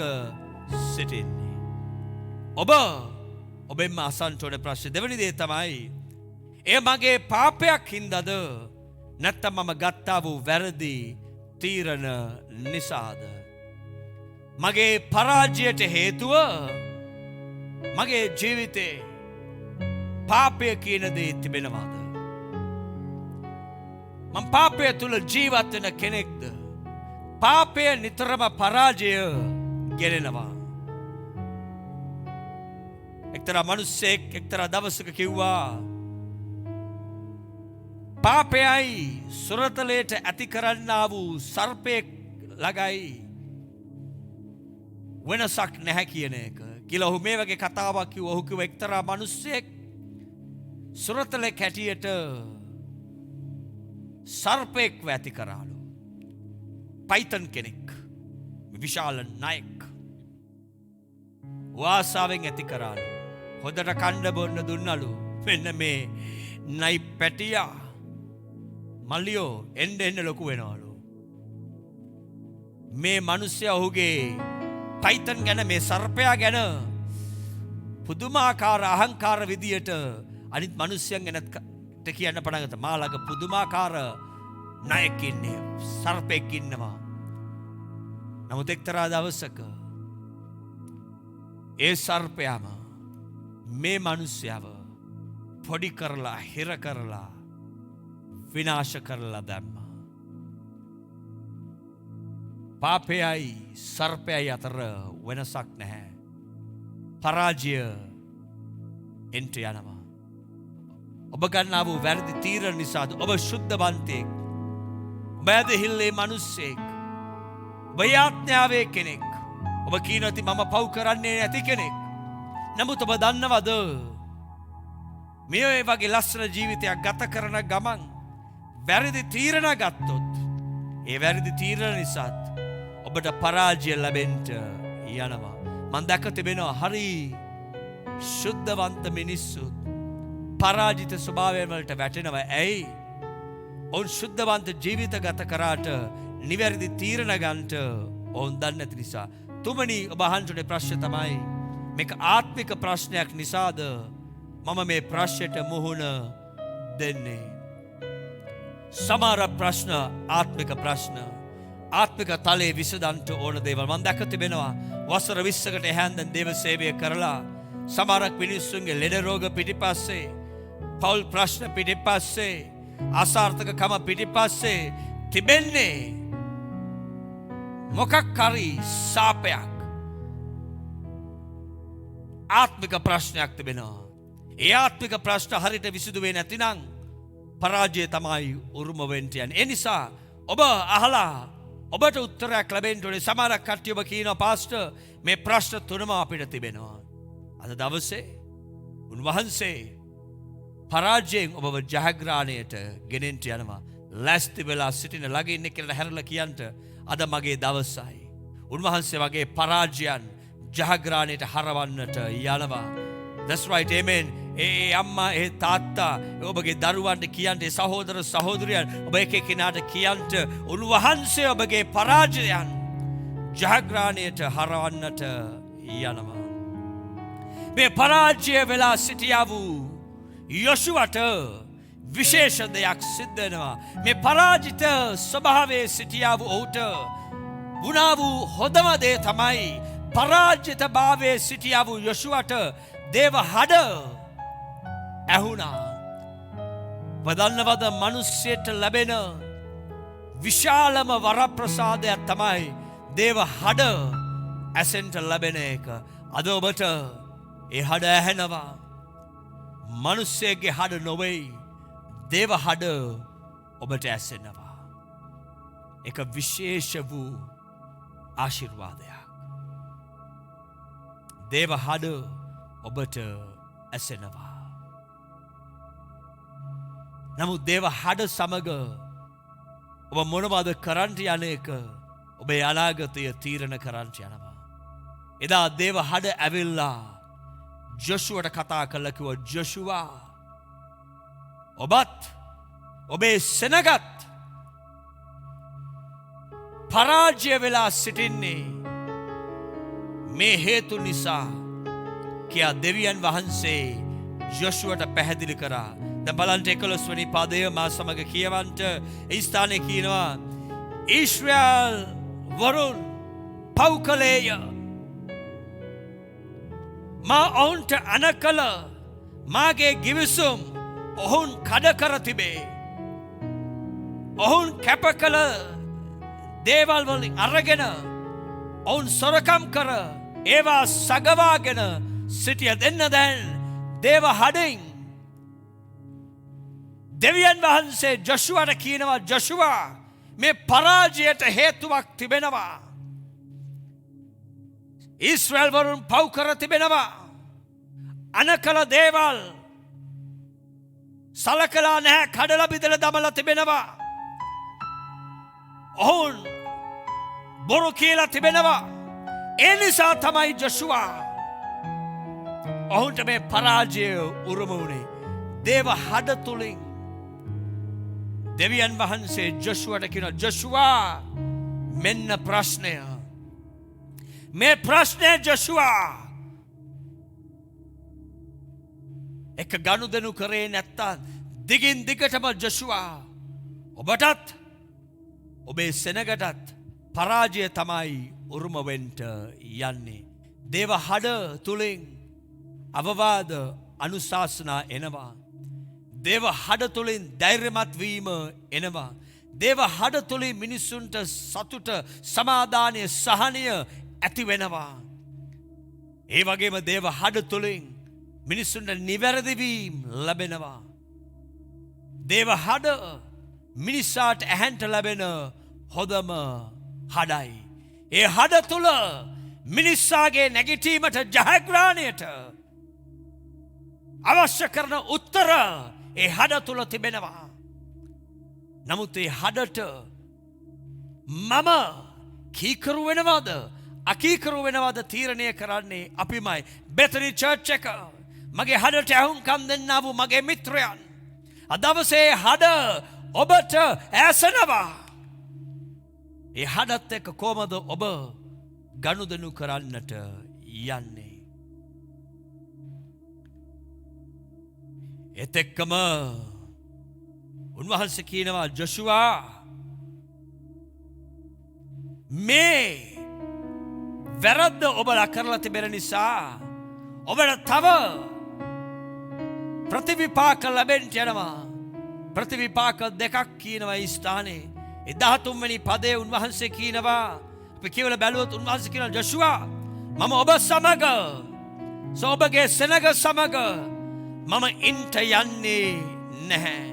සිටින්නේ? ඔබෙන්ම අසන්න ඕනේ ප්‍රශ්නේ දෙවෙනි දේ තමයි එය මගේ පාපයක් හින්දාද නැත්නම් මම ගත්තා වූ වැරදි තීරණ නිසාද? මගේ පරාජයට හේතුව මගේ ජීවිතේ පාපය කියන දේ තිබෙනවාද? මම පාපය තුල ජීවත් වෙන කෙනෙක්ද? පාපය නිතරම පරාජය ගෙනෙනවා. එක්තරා මිනිසෙක් එක්තරා දවසක කිව්වා පාපයයි සුරතලයට ඇති කරන්නා වූ සර්පයෙක් ළඟයි වෙනසක් නැහැ කියන එක. කියලා ඔහු මේ වගේ කතාවක් කිව්වා. ඔහු කිව්වා එක්තරා මිනිසෙක් සුරතලෙක් හැටියට සර්පයෙක් ඇති කරාලු. පයිතන් කෙනෙක්, විශාල නායක. වාසාවෙන් ඇති කරාලු. හොඳට කණ්ඩ බොන්න දුන්නලු. මෙන්න මේ නයි පැටියා මල්ලියෝ එන්න ලොකු වෙනවලු. මේ මිනිස්සයා ඔහුගේ ටයිටන් ගැන මේ සර්පයා ගැන පුදුමාකාර අහංකාර විදියට අනිත් මිනිස්සයන් ගැනත් කියන්න පටන් ගත්තා. මා ළඟ පුදුමාකාර නායකයෙක් ඉන්නේ, සර්පෙක් ඉන්නවා. නමුත් එක්තරා දවසක ඒ සර්පයාම මේ මිනිස්සයාව පොඩි කරලා හිර කරලා විනාශ කරලා දැම්මා. පාපයයි සර්පයයි අතර වෙනසක් නැහැ. පරාජය එන්ට යනවා. ඔබ ගන්නා වූ වැරදි තීරණ නිසාද ඔබ ශුද්ධවන්තයෙක්, ඔබ ඇදහිල්ලේ මිනිස්සෙක්, ඔබ යාඥාවේ කෙනෙක්, ඔබ කියනති මම පව් කරන්නේ නැති කෙනෙක්. නමුත් ඔබ දන්නවද මේ වගේ ලස්සන ජීවිතයක් ගත කරන ගමන් වැරදි තීරණ ගත්තොත් ඒ වැරදි තීරණ නිසාත් ඔබට පරාජය ලැබෙන්න යනවා. මම දැක තිබෙනවා හරි ශුද්ධවන්ත මිනිස්සු පරාජිත ස්වභාවයන් වලට වැටෙනවා. ඇයි? ඔවුන් ශුද්ධවන්ත ජීවිත ගත කරාට නිවැරදි තීරණ ගන්නට ඔවුන් දන්නේ නැති නිසා. තුමනි, ඔබ අහන්න ප්‍රශ්න තමයි මේක ආත්මික ප්‍රශ්නයක් නිසාද මම මේ ප්‍රශ්නයට මුහුණ දෙන්නේ? සමහර ප්‍රශ්න ආත්මික ප්‍රශ්න, ආත්මික තලයේ විසඳන්ට ඕන දේවල්. මම දැක තිබෙනවා වසර 20කට එහාඳන් දේව සේවය කරලා සමහරක් මිනිස්සුන්ගේ ලෙඩ රෝග පිටිපස්සේ, පෞල් ප්‍රශ්න පිටිපස්සේ, අසාර්ථකකම පිටිපස්සේ තිබෙන්නේ මොකක් හරි සාපයක්, ආත්මික ප්‍රශ්නයක් තිබෙනවා. ඒ ආත්මික ප්‍රශ්න හරියට විසඳුවේ නැතිනම් පරාජය තමයි උරුම වෙන්න යන්නේ. ඒ නිසා ඔබ අහලා ඔබට උත්තරයක් ලැබෙන්න ඕනේ. සමහරක් කට්ටිය ඔබ කියනවා පාස්ටර් මේ ප්‍රශ්න තුනම අපිට තිබෙනවා. අද දවසේ උන්වහන්සේ පරාජයෙන් ඔබව ජයග්‍රහණයට ගෙනෙන්න යනවා. ලැස්ති වෙලා සිටින ළඟ ඉන්න කියලා හැරලා කියන්ට අද මගේ දවසයි. උන්වහන්සේ වගේ පරාජයන් ජයග්‍රහණයට හරවන්නට යනවා. That's right, amen. ඒ අම්මා, ඒ තාත්තා, ඔබගේ දරුවන්ට කියන්ට, ඒ සහෝදර සහෝදරියන් ඔබ එක එක්කෙනාට කියන්ට උන්වහන්සේ ඔබගේ පරාජයන් ජයග්‍රහණයට හරවන්නට යනවා. මේ පරාජය වෙලා සිටියා වූ යොෂුවට විශේෂ දෙයක් සිද්ධ වෙනවා. මේ පරාජිත ස්වභාවයේ සිටියා වූ ඔහුට වුණා වූ හොඳම දේ තමයි පරාජිත භාවයේ සිටියා වූ යොෂුවට දේව හඩ ඇහුණා. වදන්නවද මිනිස්සෙට ලැබෙන විශාලම වරප්‍රසාදයක් තමයි දේව හඩ ඇසෙන්ට ලැබෙන එක. අද ඔබට ඒ හඩ ඇහෙනවා. මිනිස්සෙගේ හඩ නොවේ, දේව හඩ ඔබට ඇසෙනවා. එක විශේෂ වූ ආශිර්වාදයක්. දේව හඩ ඔබට ඇසෙනවා. නමුත් දේව හඩ සමග ඔබ මොනවද කරන්ට යන එක ඔබේ අනාගතය තීරණ කරන්ට යනවා. එදා දේව හඩ ඇවිල්ලා ජොෂුවට කතා කළා කිව්වා, ජොෂුවා ඔබත් ඔබේ සෙනගත් පරාජය වෙලා සිටින්නේ මේ හේතු නිසා කියා දෙවියන් වහන්සේ ජොෂුවට පැහැදිලි කරා. දැන් බලන්න 11 වෙනි පදය මා සමග කියවන්ට. ඒ ස්ථානයේ කියනවා ඊශ්‍රායල් වරුන් පව් කළේය. මා ඔවුන්ට අනකල මාගේ ගිවිසුම් ඔවුන් කඩ කර තිබේ. ඔවුන් කැප කළ දේවල් වලින් අරගෙන ඔවුන් සොරකම් කර ඒවා සගවාගෙන සිටිය. දෙන්න දැන් දේව හඩින් දෙවියන් වහන්සේ ජොෂුවට කියනවා, ජොෂුවා මේ පරාජයට හේතුවක් තිබෙනවා. ඊශ්‍රායල් වරුන් පව් කර තිබෙනවා. අනකල දේවල් සලකලා නැහැ, කඩලා බිඳලා දමලා තිබෙනවා. ඔවුන් බොරු කියලා තිබෙනවා. ඒ නිසා තමයි ජොෂුවා ඔවුන්ට මේ පරාජය උරුම වුණේ. දේව හඩ තුලින් දෙවියන් වහන්සේ ජොෂුවට කියනවා, ජොෂුවා මෙන්න ප්‍රශ්නය. මේ ප්‍රශ්නය ජොෂුවා එක ගනුදෙනු කරේ නැත්තම් දිගින් දිගටම ජොෂුවා ඔබටත් ඔබේ සෙනගටත් පරාජය තමයි උරුම වෙන්න යන්නේ. දේව හඩ තුලින් අවවාද අනුශාසනා එනවා. දේව හඩ තුලින් ධෛර්යමත් වීම එනවා. දේව හඩ තුලින් මිනිසුන්ට සතුට සමාදානය සහනය ඇති වෙනවා. ඒ වගේම දේව හඩ තුලින් මිනිසුන්ට නිවැරදි වීම ලැබෙනවා. දේව හඩ මිනිසාට ඇහැන්ට ලැබෙන හොඳම හඩයි. ඒ හඩ තුල මිනිස්සාගේ නැගිටීමට ජයග්‍රහණයට අවශ්‍ය කරන උත්තර ඒ හඩ තුල තිබෙනවා. නමුත් ඒ හඩට මම කීකරු වෙනවද අකීකරු වෙනවද තීරණය කරන්නේ අපිමයි. බෙතනි චර්ච් එක මගේ හඩට ඇහුම්කම් දෙන්නා වූ මගේ මිත්‍රයන් අදවසේ හඩ ඔබට ඇසෙනවා. ඒ හඩත් එක්ක කොහමද ඔබ ගනුදෙනු කරන්නට යන්නේ? ඒත් එක්කම උන්වහන්සේ කියනවා ජොෂුවා මේ වැරද්ද ඔබලා කරලා තිබෙන නිසා ඔබට තව ප්‍රතිවිපාක ලැබෙන්න යනවා. ප්‍රතිවිපාක දෙකක් කියනවා ඒ ස්ථානේ. 13 වෙනි පදයේ උන්වහන්සේ කියනවා අපි කියවලා බැලුවොත් උන්වහන්සේ කියනවා ජොෂුවා මම ඔබ සමග ඔබගේ සෙනග සමග මම ඉන්ට යන්නේ නැහැ.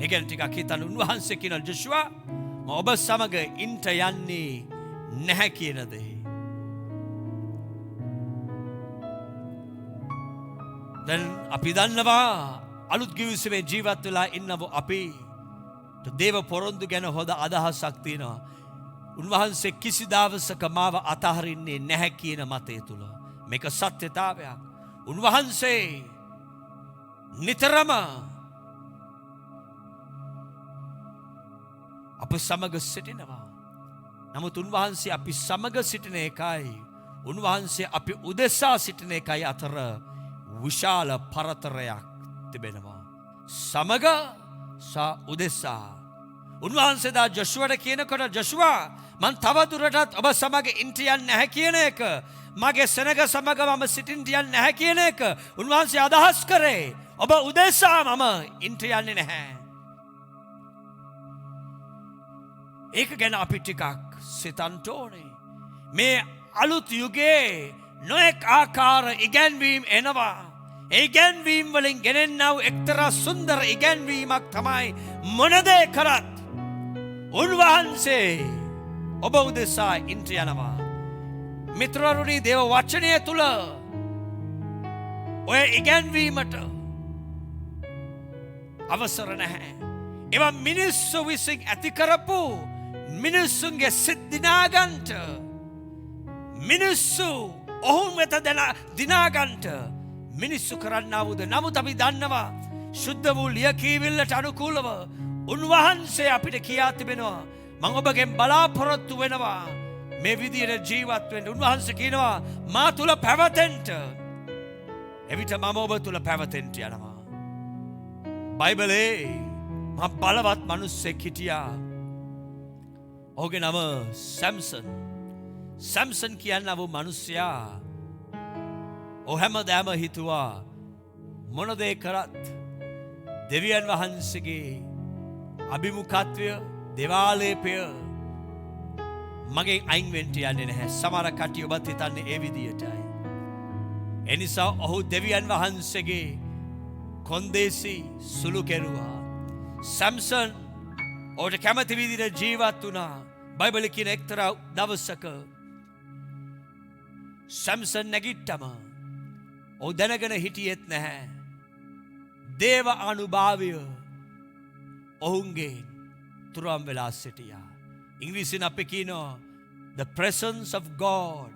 ඒකෙන් ටිකක් හිතන්න උන්වහන්සේ කියනවා ජොෂුවා මම ඔබ සමග ඉන්ට යන්නේ නැහැ කියන දේ. දැන් අපි දන්නවා අලුත් ගිවිසුමේ ජීවත් වෙලා ඉන්නව අපි දේව පොරොන්දු ගැන හොඳ අදහසක් තියෙනවා. උන්වහන්සේ කිසි දවසක මාව අතහරින්නේ නැහැ කියන මතය තුල මේක සත්‍යතාවයක්. උන්වහන්සේ නිතරම අප සමග සිටිනවා. නමුත් උන්වහන්සේ අපි සමග සිටින එකයි උන්වහන්සේ අපි උදෙසා සිටින එකයි අතර විශාල පරතරයක් තිබෙනවා. සමග සහ උදෙසා. උන්වහන්සේ දා ජොෂුවට කියනකොට ජොෂුවා මං තවදුරටත් ඔබ සමග ඉන්ට යන්නේ නැහැ කියන එක මගේ සෙනග සමග මම සිටින්න යන්නේ නැහැ කියන එක උන්වහන්සේ අදහස් කරේ ඔබ උදෙසා මම ඉන්ට යන්නේ නැහැ. ඒක ගැන අපි ටිකක් සිතන්න ඕනේ. මේ අලුත් යුගයේ නොඑක් ආකාර ඉගැන්වීම් එනවා. ඒ ඉගැන්වීම් වලින් ගෙනෙන්නව එක්තරා සුන්දර ඉගැන්වීමක් තමයි මොන දේ කරත් උන්වහන්සේ ඔබ උදෙසා ඉන්ට යනවා. මිත්‍රවරුනි දේව වචනය තුල ඔය ඉගැන්වීමට අවසර නැහැ. ඒවා මිනිස්සු විසින් ඇති කරපු මිනිස්සුන්ගේ සිත් දිනාගන්ට මිනිස්සු ඔවුන් වෙත දිනාගන්ට මිනිස්සු කරන්නවුද. නමුත් අපි දන්නවා ශුද්ධ වූ ලියකියවිල්ලට අනුකූලව උන්වහන්සේ අපිට කියා තිබෙනවා මම ඔබගෙන් බලාපොරොත්තු වෙනවා මේ විදියට ජීවත් වෙන්න. උන්වහන්සේ කියනවා මා තුල පැවතෙන්න. එවිට මම ඔබ තුල පැවතෙන්න යනවා. බයිබලේ මහා බලවත් මිනිස්සෙක් හිටියා. ඔහුගේ නම සැම්සන්. සැම්සන් කියනා වූ මිනිසයා ඔහු හැමදාම හිතුවා මොන දේ කරත් දෙවියන් වහන්සේගේ අභිමුඛත්වය දේවාලේපය මගෙන් අයින් වෙන්න යන්නේ නැහැ. සමහර කට්ටිය ඔබත් හිතන්නේ ඒ විදියටයි. ඒ නිසා ඔහු දෙවියන් වහන්සේගේ කොන්දේසි සුළු කෙරුවා. සැම්සන් ඔහුට කැමති විදිහට ජීවත් වුණා. බයිබලයේ කියන එක්තරා දවසක සැම්සන් නැගිට්ටම ඔහු දැනගෙන හිටියෙත් නැහැ. දේව අනුභවය ඔහුගේ තුරම් වෙලා සිටියා. ඉංග්‍රීසියෙන් අපි කියනවා the presence of God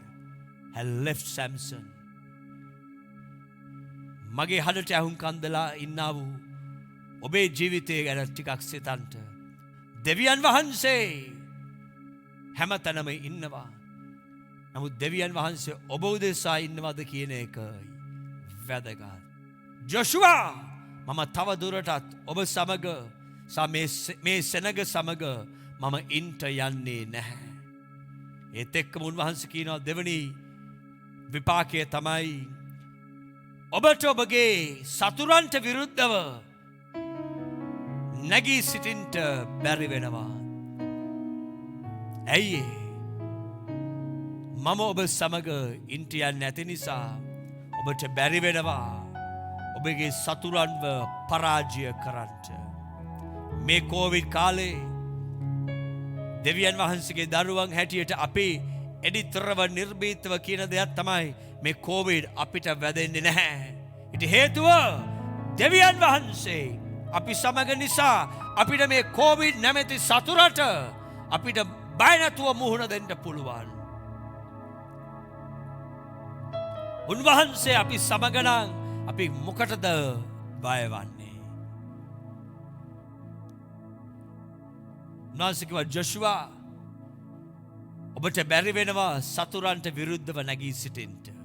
had left Samson. මගේ හදට ඇහුම්කන් දලා ඉන්නා වූ ඔබේ ජීවිතය ගැන ටිකක් සිතන්න. දෙවියන් වහන්සේ හැම තැනම ඉන්නවා. නමුත් දෙවියන් වහන්සේ ඔබ උදෙසා ඉන්නවද කියන එක වැදගත්. ජොෂුවා මම තව දුරටත් ඔබ සමග මේ සෙනග සමග මම ඉන්ට යන්නේ නැහැ. ඒත් එක්කම උන්වහන්සේ කියනවා දෙවනි විපාකය තමයි ඔබට ඔබගේ සතුරන්ට විරුද්ධව නැගී සිටින්ට බැරි වෙනවා. ඇයි මම ඔබ සමග ඉන්ට යන්නේ නැති නිසා ඔබට බැරි වෙනවා ඔබගේ සතුරන්ව පරාජය කරන්නට. මේ කොවිඩ් කාලේ දෙවියන් වහන්සේගේ දරුවන් හැටියට අපි එඩිතරව නිර්භීතව කියන දෙයක් තමයි මේ කොවිඩ් අපිට වැදෙන්නේ නැහැ. ඊට හේතුව දෙවියන් වහන්සේ අපි සමග නිසා අපිට මේ කොවිඩ් නැමැති සතුරට අපිට බය නැතුව මුහුණ දෙන්න පුළුවන්. උන්වහන්සේ අපි සමග නම් අපි මොකටද බය වන්නේ? උන්වහන්සේ කිව්වා ජොෂුවා ඔබට බැරි වෙනවා සතුරන්ට විරුද්ධව නැගී සිටින්න.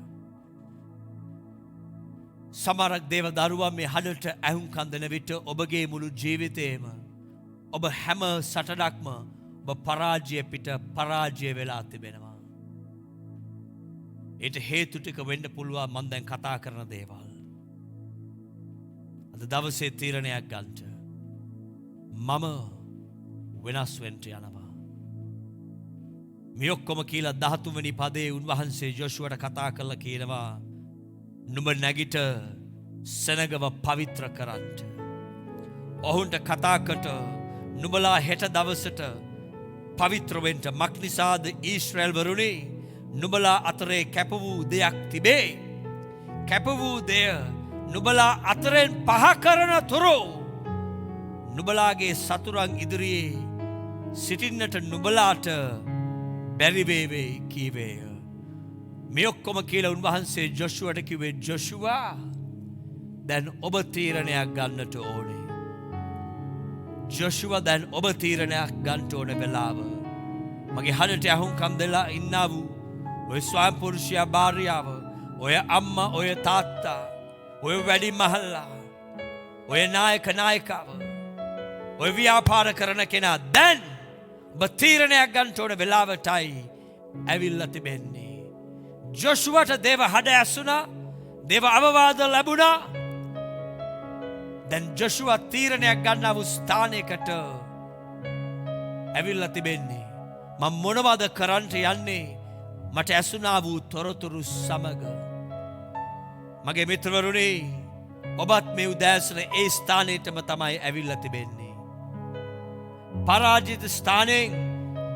සමහරක් දේව දරුවන් මේ හඬට ඇහුම්කන් දෙන විට ඔබගේ මුළු ජීවිතේම ඔබ හැම සටනක්ම ඔබ පරාජය පිට පරාජය වෙලා තිබෙනවා. ඒට හේතු ටික වෙන්න පුළුවන් මම දැන් කතා කරන දේවල්. අද දවසේ තීරණයක් ගන්නට මම වෙනස් වෙන්න යනවා. මේ ඔක්කොම කියලා 13 වෙනි පදයේ උන්වහන්සේ ජොෂුවට කතා කරලා කියනවා නුඹ නැගිට සෙනගව පවිත්‍ර කරන්න. ඔවුන්ට කතා කොට නුඹලා හෙට දවසට පවිත්‍ර වෙන්න. මක් නිසාද ඊශ්‍රායල් වරුනි නුඹලා අතරේ කැප වූ දෙයක් තිබේ. කැප වූ දෙය නුඹලා අතරෙන් පහ කරන තුරු නුඹලාගේ සතුරන් ඉදිරියේ සිටින්නට නුඹලාට බැරි වේවේ කීවේය. මේ ඔක්කොම කියලා උන්වහන්සේ ජොෂුවට කිව්වේ ජොෂුවා දැන් ඔබ තීරණයක් ගන්නට ඕනේ. ජොෂුවා දැන් ඔබ තීරණයක් ගන්නට ඕන වෙලාව. මගේ හදට අහුම්කම් දෙලා ඉන්නා වූ ඔය ස්වයං පුරුෂයා භාර්යාව, ඔය අම්මා, ඔය තාත්තා, ඔය වැඩි මහල්ලා, ඔය නායක නායිකාව, ඔය ව්‍යාපාර කරන කෙනා දැන් ඔබ තීරණයක් ගන්නට ඕන වෙලාවටයි ඇවිල්ලා තිබෙන්නේ. ජොෂුවට දේව හඩ ඇසුණා, දේව අවවාද ලැබුණා. දැන් ජොෂුවා තීරණයක් ගන්නා වූ ස්ථානයකට ඇවිල්ලා තිබෙන්නේ. මම මොනවද කරන්නට යන්නේ? මට ඇසුණා වූ තොරතුරු සමග. මගේ මිත්‍රවරුනි, ඔබත් මේ උදෑසන ඒ ස්ථානයටම තමයි ඇවිල්ලා තිබෙන්නේ. පරාජිත ස්ථානයෙන්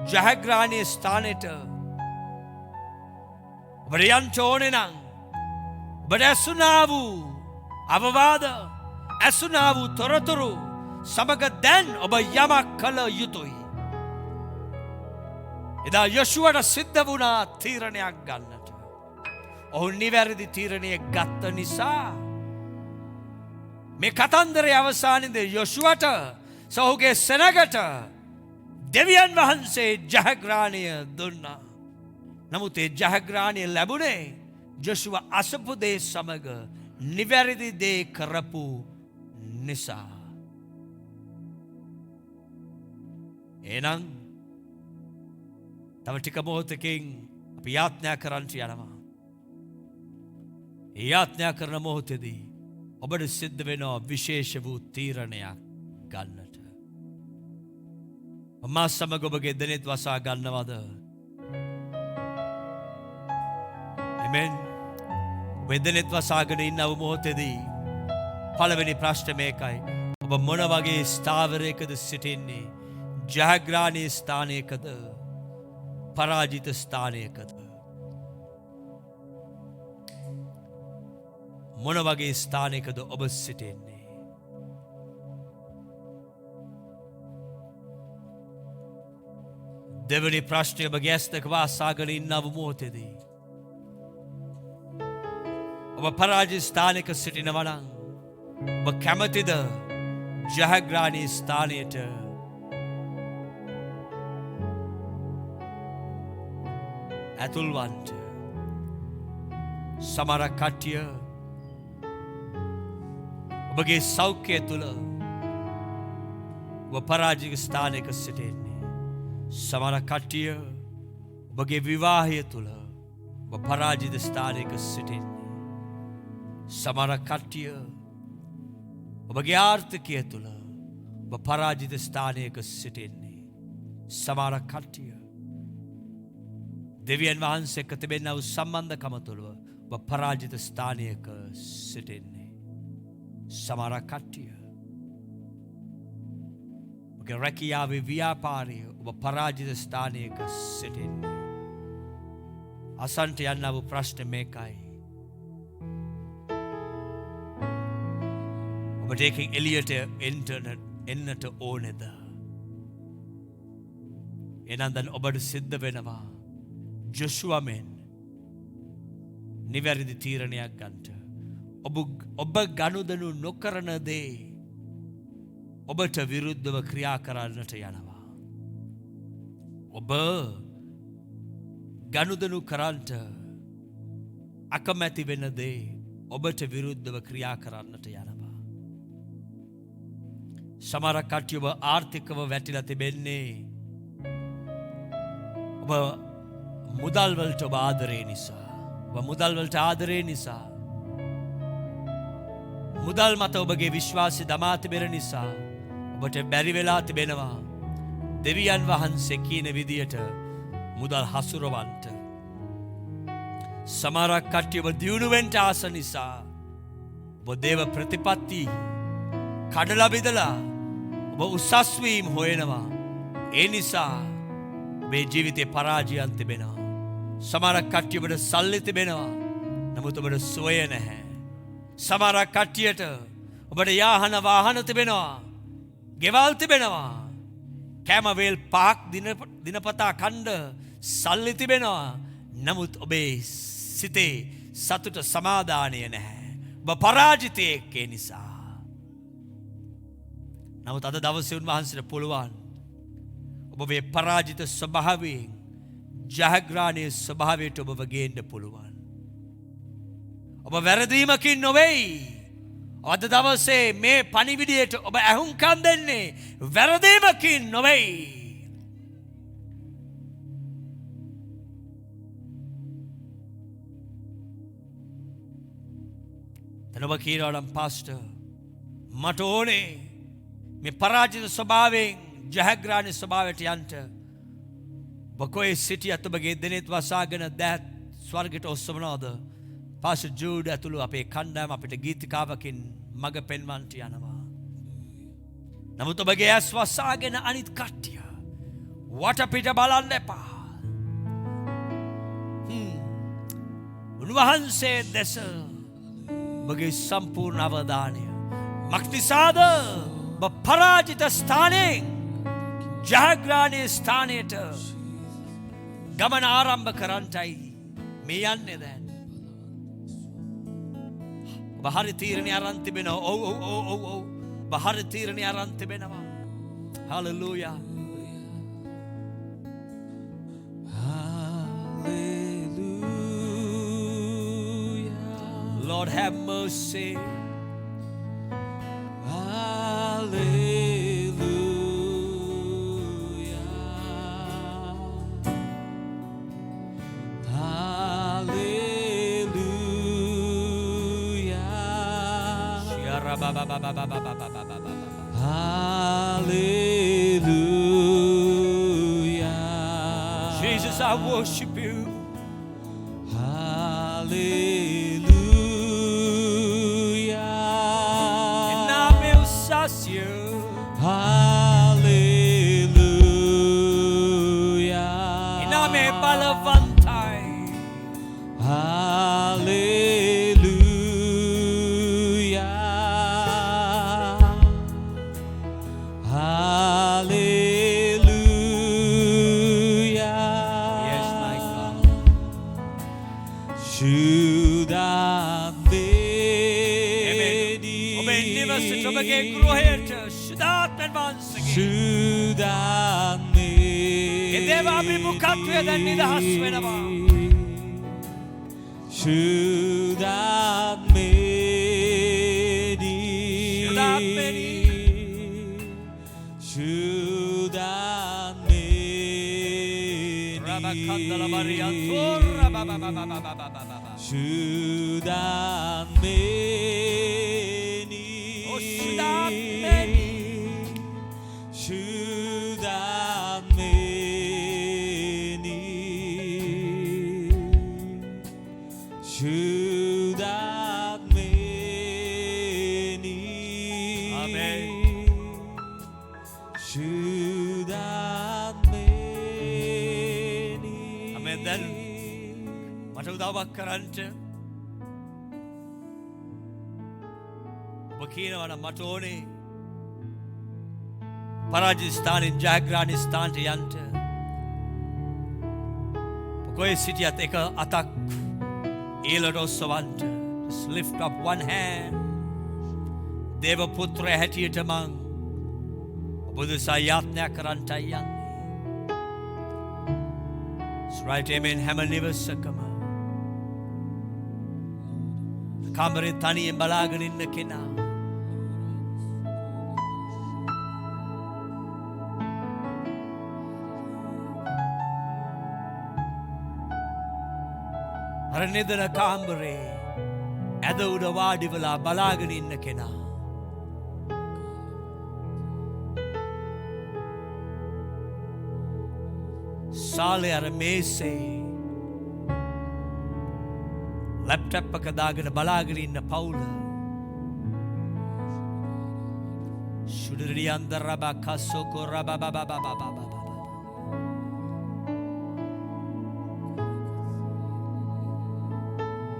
ජයග්‍රහණීය ස්ථානයට ඔබට යන්න ඕනේ නම් ඔබට ඇසුණා වූ අවවාද, ඇසුණා වූ තොරතුරු සමග දැන් ඔබ යමක් කළ යුතුයි. එදා යොෂුවට සිද්ධ වුණා තීරණයක් ගන්නට. ඔහු නිවැරදි තීරණය ගත්ත නිසා මේ කතන්දරේ අවසානයේදී යොෂුවට ඔහුගේ සෙනගට දෙවියන් වහන්සේ ජයග්‍රහණය දුන්නා. නමුත් ඒ ජයග්‍රහණය ලැබුණේ ජොෂුව අසපු දේ සමග නිවැරදි දේ කරපු නිසා. එහෙනම් තව ටික මොහොතකින් අපි යාඥා කරන්නට යනවා. ඒ යාඥා කරන මොහොතේදී ඔබට සිද්ධ වෙනවා විශේෂ වූ තීරණයක් ගන්නට. මා සමග ඔබගේ දෙනෙත් වසා ගන්නවද? ආමෙන්. වෙදෙනෙත් වසාගෙන ඉන්නව මොහොතේදී පළවෙනි ප්‍රශ්නේ මේකයි. ඔබ මොන වගේ ස්ථාවරයකද සිටින්නේ? ජයග්‍රහණී ස්ථානයකද? පරාජිත ස්ථානයකද? මොන වගේ ස්ථානයකද ඔබ සිටින්නේ? දෙවනි ප්‍රශ්නය ඔබ ගැස්තක වාසාගෙන ඉන්නව මොහොතේදී ඔබ පරාජිත ස්ථානයක සිටිනවා නම් ඔබ කැමතිද ජයග්‍රහණී ස්ථානයට? ඇතුල්වන්ට සමහරක් කට්ටිය ඔබගේ සෞඛ්‍යය තුළ ඔබ පරාජික ස්ථානයක සිටින්නේ. සමහරක් කට්ටිය ඔබගේ විවාහය තුළ ඔබ පරාජිත ස්ථානයක සිටින්නේ. සමහරක් කට්ටිය ඔබගේ ආර්ථිකය තුළ ඔබ පරාජිත ස්ථානයක සිටින්නේ. සමහරක් කට්ටිය දෙවියන් වහන්සේ එක්ක තිබෙනා වූ සම්බන්ධකම තුළ ඔබ පරාජිත ස්ථානයක සිටින්නේ. සමහරක් කට්ටිය ඔබගේ රැකියාවේ ව්‍යාපාරයේ ඔබ පරාජිත ස්ථානයක සිටින්නේ. අසන්ට යන්නා වූ ප්‍රශ්න මේකයි. ඔබට ඒකෙන් එළියට එන්නට ඕනේද? එහෙනම් දැන් ඔබට සිද්ධ වෙනවා ජොෂුවමෙන් නිවැරදි තීරණයක් ගන්නට. ඔබ ගනුදෙනු නොකරන දේ ඔබට විරුද්ධව ක්‍රියා කරන්නට යනවා. ඔබ ගනුදෙනු කරන්නට අකමැති වෙන දේ ඔබට විරුද්ධව ක්‍රියා කරන්නට යනවා. සමහරක් කට්ටිය ඔබ ආර්ථිකව වැටිලා තිබෙන්නේ ඔබ මුදල් වලට ඔබ ආදරේ නිසා. ඔබ මුදල් වලට ආදරේ නිසා. මුදල් මත ඔබගේ විශ්වාසය දමා තිබෙන නිසා ඔබට බැරි වෙලා තිබෙනවා දෙවියන් වහන්සේ කියන විදියට මුදල් හසුරවන්නට. සමහරක් කට්ටිය ඔබ දියුණු වෙන්න ආස නිසා ඔබ දේව ප්‍රතිපත්ති කඩලා බෙදලා ඔබ උසස් වීම හොයනවා. ඒ නිසා ඔබේ ජීවිතේ පරාජයයන් තිබෙනවා. සමහරක් කට්ටිය ඔබට සල්ලි තිබෙනවා. නමුත් ඔබට සුවය නැහැ. සමහරක් කට්ටියට ඔබට යාහන වාහන තිබෙනවා. ගෙවල් තිබෙනවා. කෑම වේල් පාක් දිනපතා කණ්ඩ සල්ලි තිබෙනවා. නමුත් ඔබේ සිතේ සතුට සමාදානය නැහැ. ඔබ පරාජිතයෙක් ඒ නිසා. නමුත් අද දවසේ උන්වහන්සේට පුළුවන් ඔබේ පරාජිත ස්වභාවයෙන් ජයග්‍රහණයේ ස්වභාවයට ඔබව ගේන්න පුළුවන්. ඔබ වැරදීමකින් නොවේයි. අද දවසේ මේ පණිවිඩයට ඔබ ඇහුම්කන් දෙන්නේ වැරදීමකින් නොවේයි. දැන් ඔබ කියනවා නම් පාස්ටර් මට ඕනේ මේ පරාජිත ස්වභාවයෙන් ජයග්‍රහණයේ ස්වභාවයට යන්න. බකොේ සිටියත් ඔබගේ දෙනෙත් වසාගෙන දැත් ස්වර්ගයට ඔස්සවනවාද? පාස්ටර් ජූඩ් ඇතුළු අපේ කණ්ඩායම අපිට ගීතිකාවකින් මඟ පෙන්වන්නට යනවා. නමුත් ඔබගේ ඇස් වසාගෙන අනිත් කට්ටිය වටපිට බලන්න එපා. උන්වහන්සේ දැස ඔබගේ සම්පූර්ණ අවධානය මක්නිසාද ඔබ පරාජිත ස්ථානයෙන් ජයග්‍රහණයේ ස්ථානයට ගමන ආරම්භ කරන්නයි මේ යන්නේ දැන්. ඔබ හරි තීරණය අරන් තිබෙනවා. ඔව් ඔබ හරි තීරණය අරන් තිබෙනවා. Hallelujah. Lord have mercy. Hallelujah. Jesus, I worship you. Hallelujah. And now meu sacio. Hallelujah. And now me balavantai. සුදානේ එදේවා විමුඛත්වය දැන් නිදහස් වෙනවා. මට උදව්වක් කරන්න ඔබ කියනවනම් මට ඕනේ පරාජිත ස්ථානෙන් ජයග්‍රහණ ස්ථානට යන්න කොයි සිටියත් එක අතක් ඊළට ඔස්සවන්න just lift up one hand දේව පුත්‍රය හැටියට මං ඔබ දෙසා යාඥා කරන්නයි යන්නේ right amen හැම නිවසකම කාමරේ තනියෙන් බලාගෙන ඉන්න කෙනා අර නිදන කාමරේ ඇද උඩ වාඩි වෙලා බලාගෙන ඉන්න කෙනා සාලේ අර මේසේ ලැප්ටොප් එක දාගෙන බලාගෙන ඉන්න පවුල ශුඩරි අන්දර රබා කස්සෝකෝ රබා බබා බබා බබා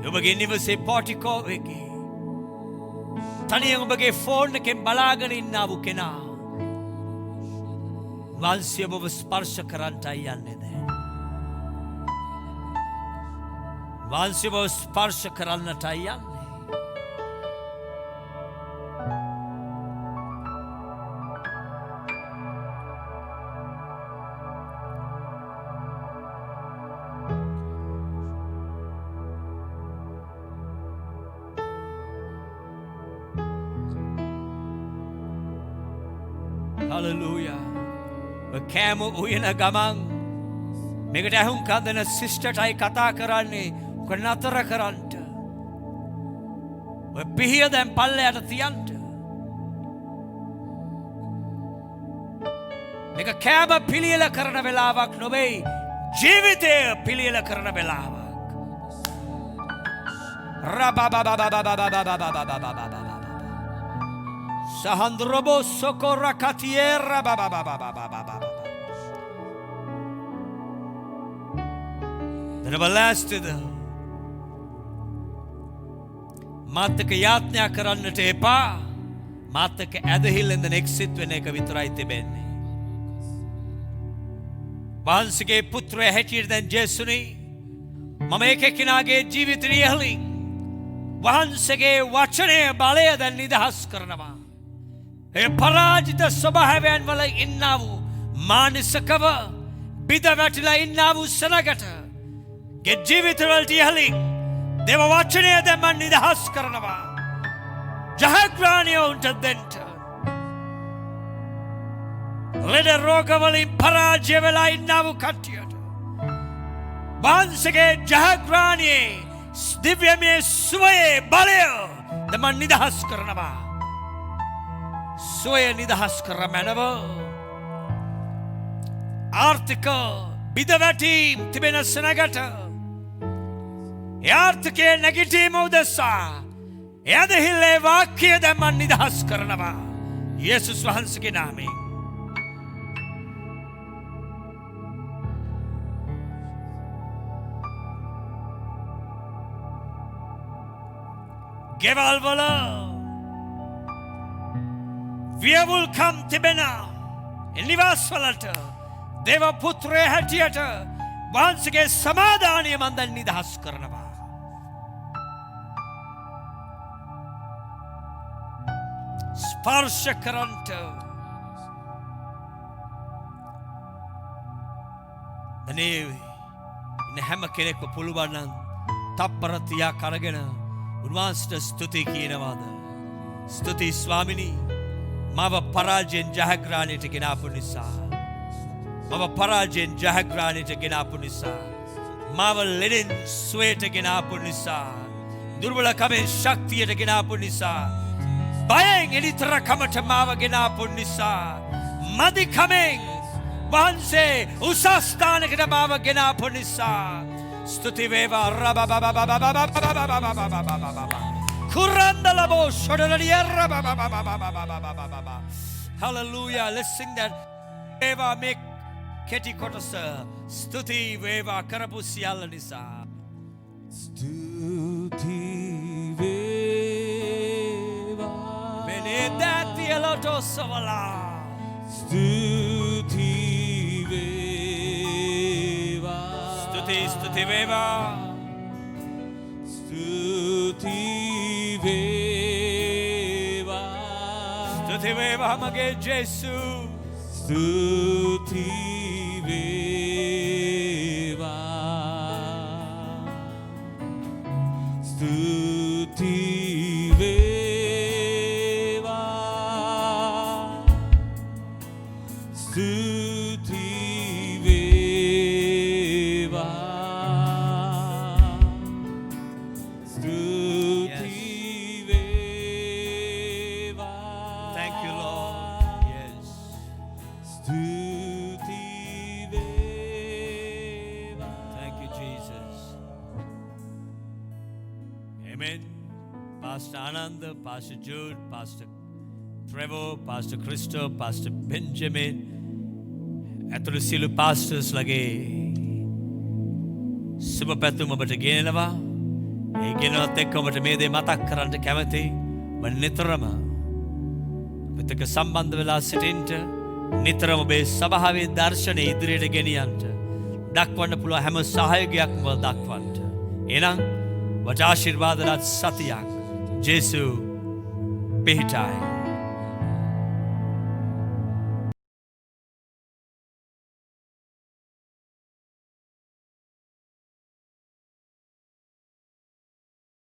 ඔබගේ නිවසේ පෝටිකෝ එකේ තනියෙන් ඔබගේ ෆෝන් එකෙන් බලාගෙන ඉන්නා වූ කෙනා වහන්සේ ඔබව ස්පර්ශ කරන්නයි යන්නේ දැන්. වහන්සේ ඔබව ස්පර්ශ කරන්නටයි යන්නේ. Hallelujah. කෑම උයන ගමන් මේකට ඇහුම්කන් දෙන සිස්ටර්ටයි කතා කරන්නේ ඔක නතර කරන්න. ඔය පිහිය දැන් පල්ලයට තියන්න. මේක කෑම පිළියෙල කරන වෙලාවක් නොවේ ජීවිතය පිළියෙල කරන වෙලාවක්. Sahandrobo socorra catierra Then everlasting මාතක යාඥා කරන්නට එපා. මාතක ඇදහිල්ලෙන් එක්සිට් වෙන එක විතරයි තිබෙන්නේ. වහන්සේගේ පුත්‍රය හැටියට දැන් ජේසුනි මම එක්කෙනාගේ ජීවිතය ඉහළින් වහන්සේගේ වචනය බලය දැන් නිදහස් කරනවා. ඒ පරාජිත ස්වභාවයන් වල ඉන්නා වූ මානසිකව බිඳ වැටිලා ඉන්නා වූ සනගට ගේ ජීවිතවලට ඉහළින් දේව වචනය දැන් මම නිදහස් කරනවා. ජයග්‍රහණය උන්ට දෙන්න. ලෙඩ රෝගවලින් පරාජය වෙලා ඉන්නා වූ කට්ටියට වහන්සේගේ ජයග්‍රහණයේ දිව්‍යමය සුවයේ බලය දැන් මම නිදහස් කරනවා. සොය නිදහස් කර මැනව ආර්ථික බිඳවැටීම් තිබෙන සනගට ආර්ථිකය නැගිටීම උදෙසා ඇදහිල්ලේ වාක්‍යය දැන් මම නිදහස් කරනවා යේසුස් වහන්සේගේ නාමයෙන්. ගෙවල් වල වියවුල්කම් තිබෙන නිවාස්වලට දේව පුත්‍රය හැටියට වහන්සේගේ සමාදානය මම දැන් නිදහස් කරනවා. ස්පර්ශ කරන්ට අනේ ඉන්න හැම කෙනෙක්ම පුළුවන් නම් තප්පරතියා කරගෙන උන්වහන්සේට ස්තුති කියනවාද? ස්තුති ස්වාමිනී, මව පරාජයෙන් ජයග්‍රහණයට ගෙනාපු නිසා, මව පරාජයෙන් ජයග්‍රහණයට ගෙනාපු නිසා, මව ලෙඩෙන් සුවයට ගෙනාපු නිසා, දුර්වලකමෙන් ශක්තියට ගෙනාපු නිසා, බයෙන් එලිතරකමට මාව ගෙනාපු නිසා, මදිකමෙන් වහන්සේ උසස් ස්ථානයකට මාව ගෙනාපු නිසා ස්තුති වේවා. Kurandalabo shodalariya. Hallelujah. Let's sing that. Veva make keti kotasa. Stuti veva karapu siyala nisa. Stuti veva. Benedati eloto savala. Stuti veva. Stuti veva. Stuti veva. Stuti veva mage Jesu. Stuti veva. Stuti veva. Stuti veva. Stuti veva. Thank you, Lord. Yes. Stuti veva. Thank you, Jesus. Amen. Pastor Anand, Pastor Jude, Pastor Trevor, Pastor Christo, Pastor Benjamin, ඇතුළු සියලු pastors ලගේ සුබ පැතුම් ඔබට ගෙනෙනවා. ඒ ගෙනවත් එක්ක ඔබට මේ දේ මතක් කරන්න කැමතියි. මම නිතරම ඔබත් එක්ක සම්බන්ධ වෙලා සිටින්න, නිතරම ඔබේ සභාවේ දර්ශනය ඉදිරියට ගෙනියන්න, දක්වන්න පුළුවන් හැම සහයෝගයක්ම දක්වන්න. එහෙනම් ඔබට ආශිර්වාදවත් සතියක්. ජේසු පිහිටයි.